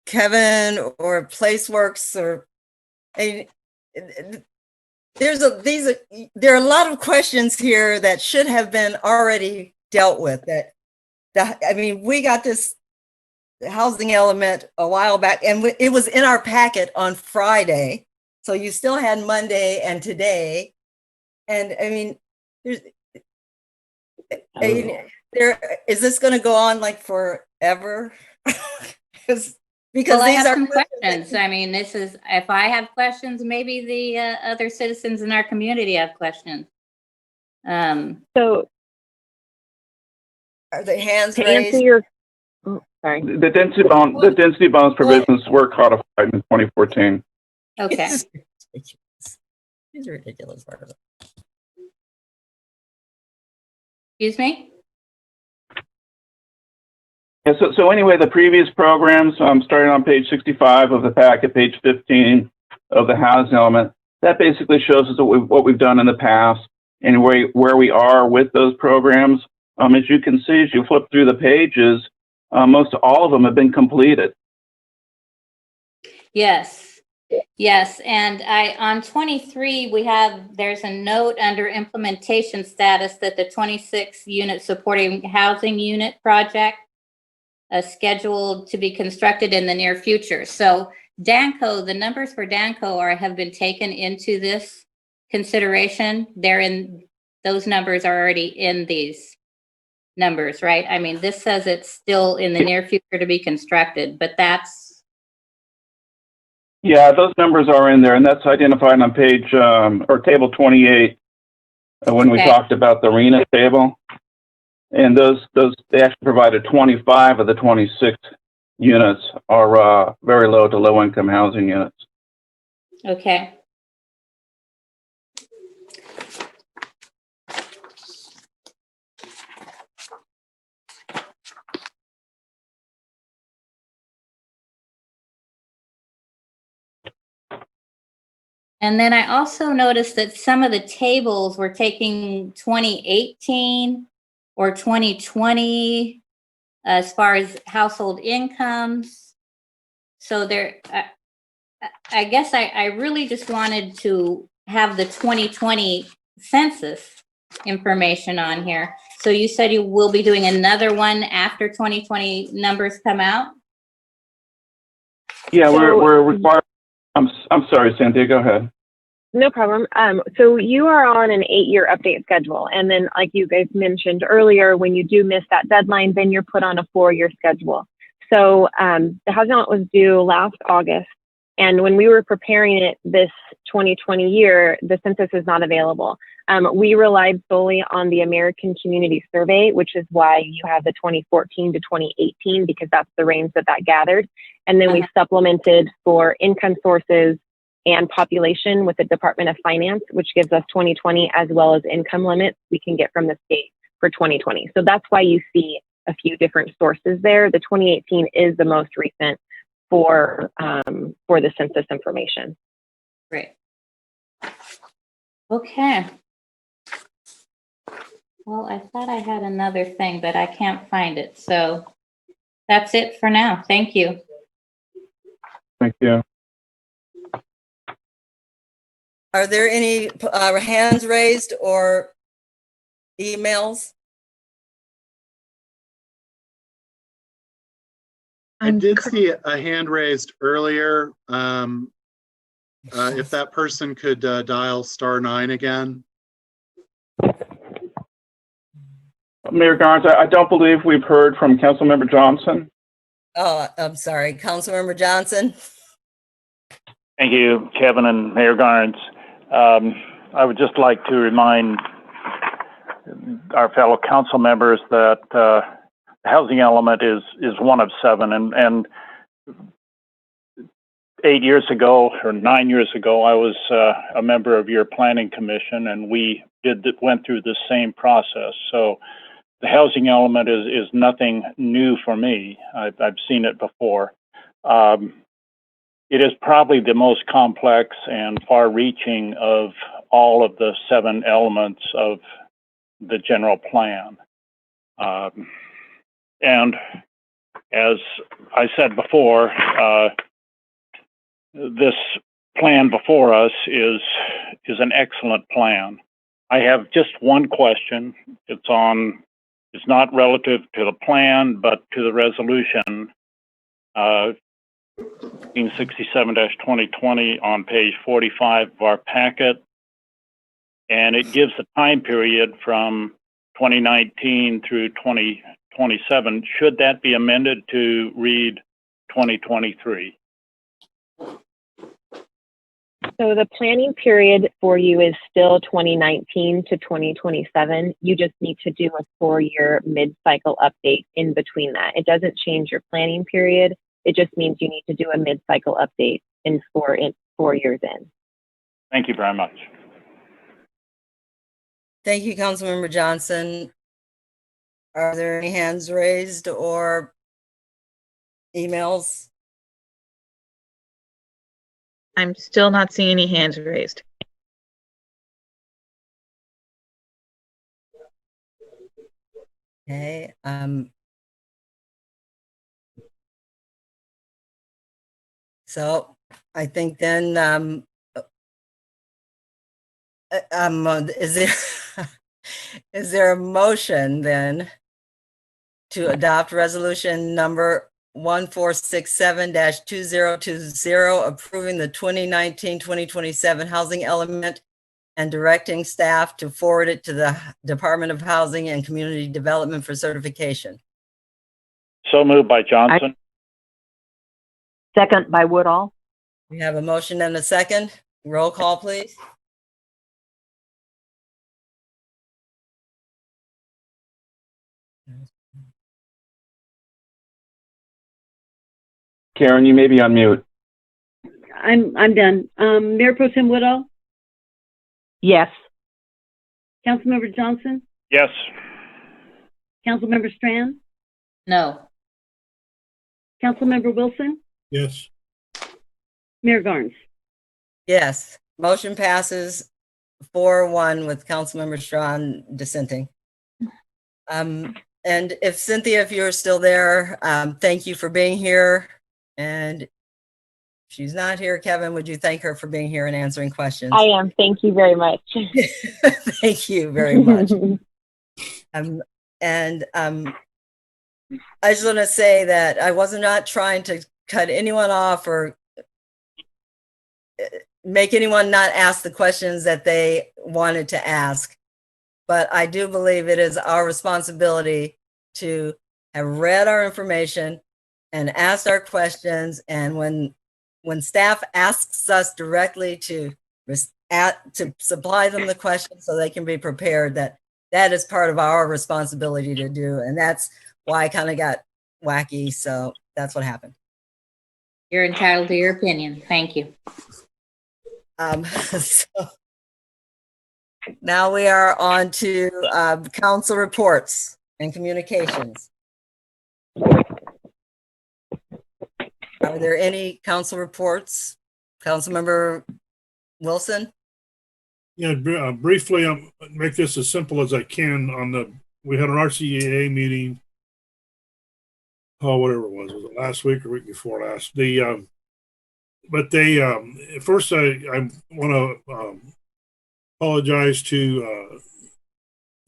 Kevin or Placeworks, or there are a lot of questions here that should have been already dealt with. I mean, we got this housing element a while back, and it was in our packet on Friday. So you still had Monday and today. And I mean, is this going to go on like forever? because Well, I these have are some questions. I mean, this is, if I have questions, maybe the other citizens in our community have questions. So are the hands to raised? answer your, sorry. The density bonus provisions were codified in 2014. Okay. It's ridiculous. Excuse me? Yeah, so anyway, the previous programs, starting on page 65 of the packet, page 15 of the housing element, that basically shows us what we've done in the past and where we are with those programs. As you can see, as you flip through the pages, most all of them have been completed. Yes. Yes, and on 23, there's a note under implementation status that the 26 unit supporting housing unit project scheduled to be constructed in the near future. So Danco, the numbers for Danco have been taken into this consideration. Those numbers are already in these numbers, right? I mean, this says it's still in the near future to be constructed, but that's. Yeah, those numbers are in there, and that's identified on page or table 28 when we talked about the RENA table. And those they actually provided 25 of the 26 units are very low to low income housing units. Okay. And then I also noticed that some of the tables were taking 2018 or 2020 as far as household incomes. So I guess I really just wanted to have the 2020 census information on here. So you said you will be doing another one after 2020 numbers come out? Yeah, we're required. I'm sorry, Cynthia, go ahead. No problem. So you are on an 8-year update schedule. And then like you guys mentioned earlier, when you do miss that deadline, then you're put on a 4-year schedule. So the housing audit was due last August, And when we were preparing it this 2020 year, the census is not available. We relied solely on the American Community Survey, which is why you have the 2014 to 2018, because that's the range that gathered. And then we supplemented for income sources and population with the Department of Finance, which gives us 2020 as well as income limits we can get from the state for 2020. So that's why you see a few different sources there. The 2018 is the most recent for the census information. Great. Okay. Well, I thought I had another thing, but I can't find it. So that's it for now. Thank you. Thank you. Are there any hands raised or emails? I did see a hand raised earlier. If that person could dial *9 again. Mayor Garnes, I don't believe we've heard from Councilmember Johnson. Oh, I'm sorry. Councilmember Johnson. Thank you, Kevin and Mayor Garnes. I would just like to remind our fellow council members that the housing element is one of 7, and 8 years ago or 9 years ago, I was a member of your planning commission, and we went through the same process. So the housing element is nothing new for me. I've seen it before. It is probably the most complex and far-reaching of all of the 7 elements of the general plan. And as I said before, this plan before us is an excellent plan. I have just one question. It's not relative to the plan, but to the resolution, 1967-2020 on page 45 of our packet. And it gives a time period from 2019 through 2027. Should that be amended to read 2023? So the planning period for you is still 2019 to 2027. You just need to do a 4-year mid-cycle update in between that. It doesn't change your planning period. It just means you need to do a mid-cycle update in 4 years in. Thank you very much. Thank you, Councilmember Johnson. Are there any hands raised or emails? I'm still not seeing any hands raised. Okay. So I think then, is there a motion then to adopt resolution number 1467-2020, approving the 2019-2027 housing element and directing staff to forward it to the Department of Housing and Community Development for certification? So moved by Johnson. Second by Woodall. We have a motion and a second. Roll call, please. Karen, you may be on mute. I'm done. Mayor Pro Tem Woodall, Yes. Councilmember Johnson, Yes. Councilmember Strand, No. Councilmember Wilson, Yes. Mayor Garnes. Yes, motion passes 4-1 with Councilmember Strawn dissenting. And if Cynthia, if you're still there, thank you for being here. And if she's not here, Kevin, would you thank her for being here and answering questions? I am. Thank you very much. Thank you very much. I just want to say that I was not trying to cut anyone off or make anyone not ask the questions that they wanted to ask. But I do believe it is our responsibility to have read our information and asked our questions. And when when staff asks us directly to supply them the questions so they can be prepared, that is part of our responsibility to do. And that's why I kind of got wacky. So that's what happened. You're entitled to your opinion. Thank you. So now we are on to council reports and communications. Are there any council reports? Councilmember Wilson? Yeah, briefly, make this as simple as I can. We had an RCEA meeting. Oh, whatever it was it last week or week before last? But first I want to apologize to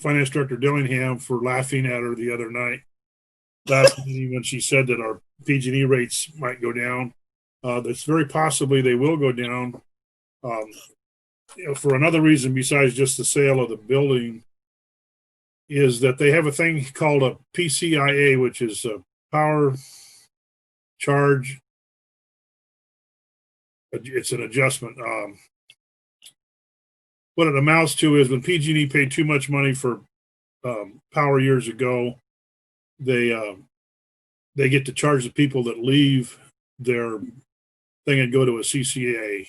Finance Director Dillingham for laughing at her the other night, last meeting, when she said that our PG&E rates might go down. That's very possibly they will go down. For another reason besides just the sale of the building, is that they have a thing called a PCIA, which is a power charge. It's an adjustment. What it amounts to is when PG&E paid too much money for power years ago, they get to charge the people that leave their thing and go to a CCA.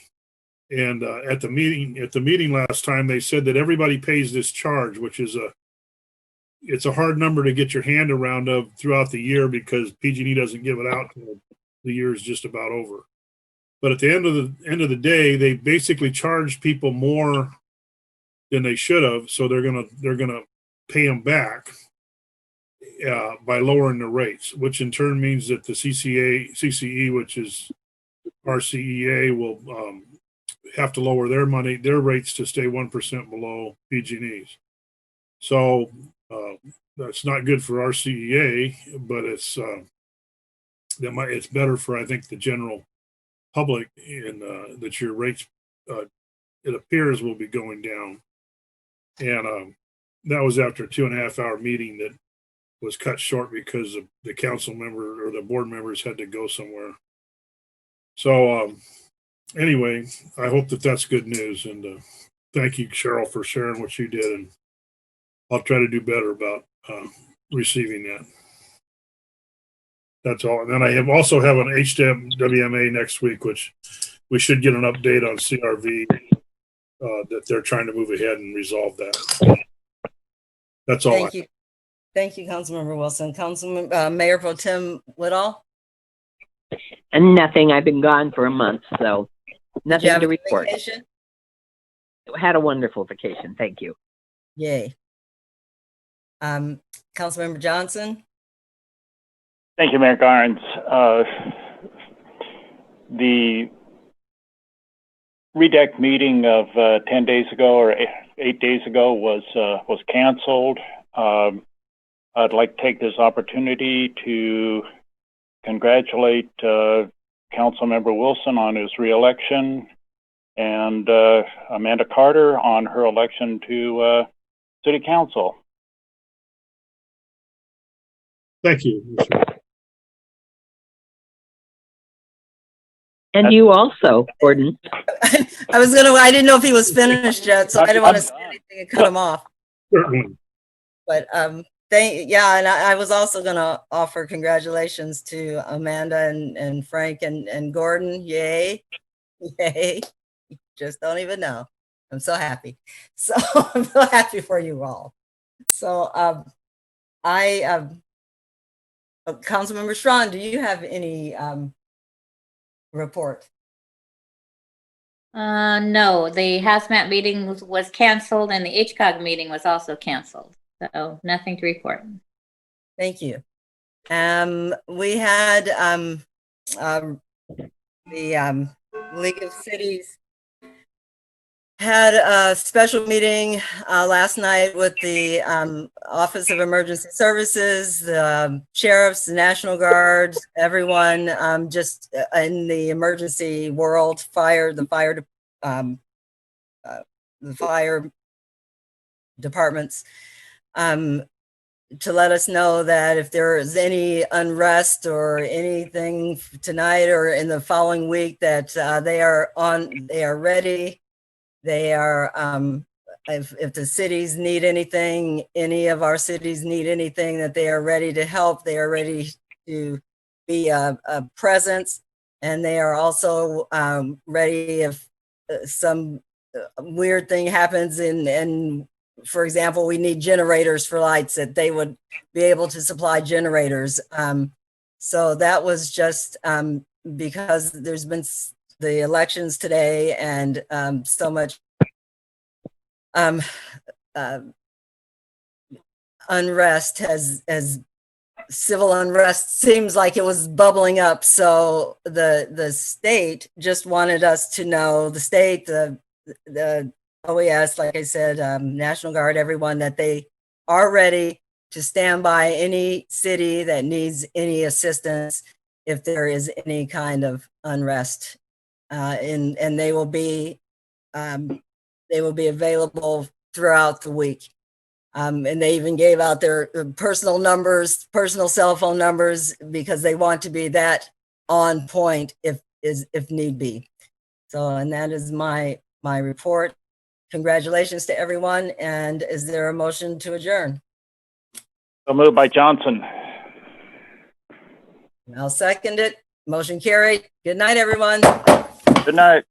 And at the meeting last time, they said that everybody pays this charge, which is it's a hard number to get your hand around of throughout the year because PG&E doesn't give it out until the year is just about over. But at the end of the day, they basically charge people more than they should have, so they're gonna pay them back by lowering the rates, which in turn means that the CCE, which is RCEA, will have to lower their rates to stay 1% below PG&E's. So that's not good for RCEA, but it's better for, I think, the general public, in that your rates, it appears, will be going down. And that was after a 2.5 hour meeting that was cut short because of the council member or the board members had to go somewhere. So anyway, I hope that that's good news, and thank you, Cheryl, for sharing what you did, and I'll try to do better about receiving that. That's all. And then I also have an HWMA next week, which we should get an update on CRV, that they're trying to move ahead and resolve that. That's all. Thank you. Thank you, Councilmember Wilson. Mayor Pro Tem Woodall? And nothing. I've been gone for a month, so nothing to report. Vacation? Had a wonderful vacation. Thank you. Yay. Councilmember Johnson? Thank you, Mayor Garnes. The REDEC meeting of 10 days ago or 8 days ago was canceled. I'd like to take this opportunity to congratulate Councilmember Wilson on his reelection and Amanda Carter on her election to City Council. Thank you. And you also, Gordon. I didn't know if he was finished yet, so I didn't want to say anything and cut him off. But and I was also going to offer congratulations to Amanda and Frank and Gordon. Yay. Yay. You just don't even know. I'm so happy. So I'm so happy for you all. So Councilmember Strawn, do you have any report? No, the hazmat meeting was canceled and the HCOG meeting was also canceled. So nothing to report. Thank you. We had the League of Cities had a special meeting last night with the Office of Emergency Services, the sheriffs, the National Guard, everyone just in the emergency world, the fire departments, to let us know that if there is any unrest or anything tonight or in the following week, that they are ready. They are, if the cities need anything, any of our cities need anything, that they are ready to help. They are ready to be a presence, and they are also ready if some weird thing happens and for example, we need generators for lights, that they would be able to supply generators. So that was just because there's been the elections today and so much unrest has civil unrest seems like it was bubbling up. So the state just wanted us to know, the state, the OES, like I said, National Guard, everyone, that they are ready to stand by any city that needs any assistance if there is any kind of unrest. And they will be available throughout the week. And they even gave out their personal numbers, personal cell phone numbers, because they want to be that on point if need be. So, and that is my report. Congratulations to everyone. And is there a motion to adjourn? So moved by Johnson. I'll second it. Motion carried. Good night, everyone. Good night.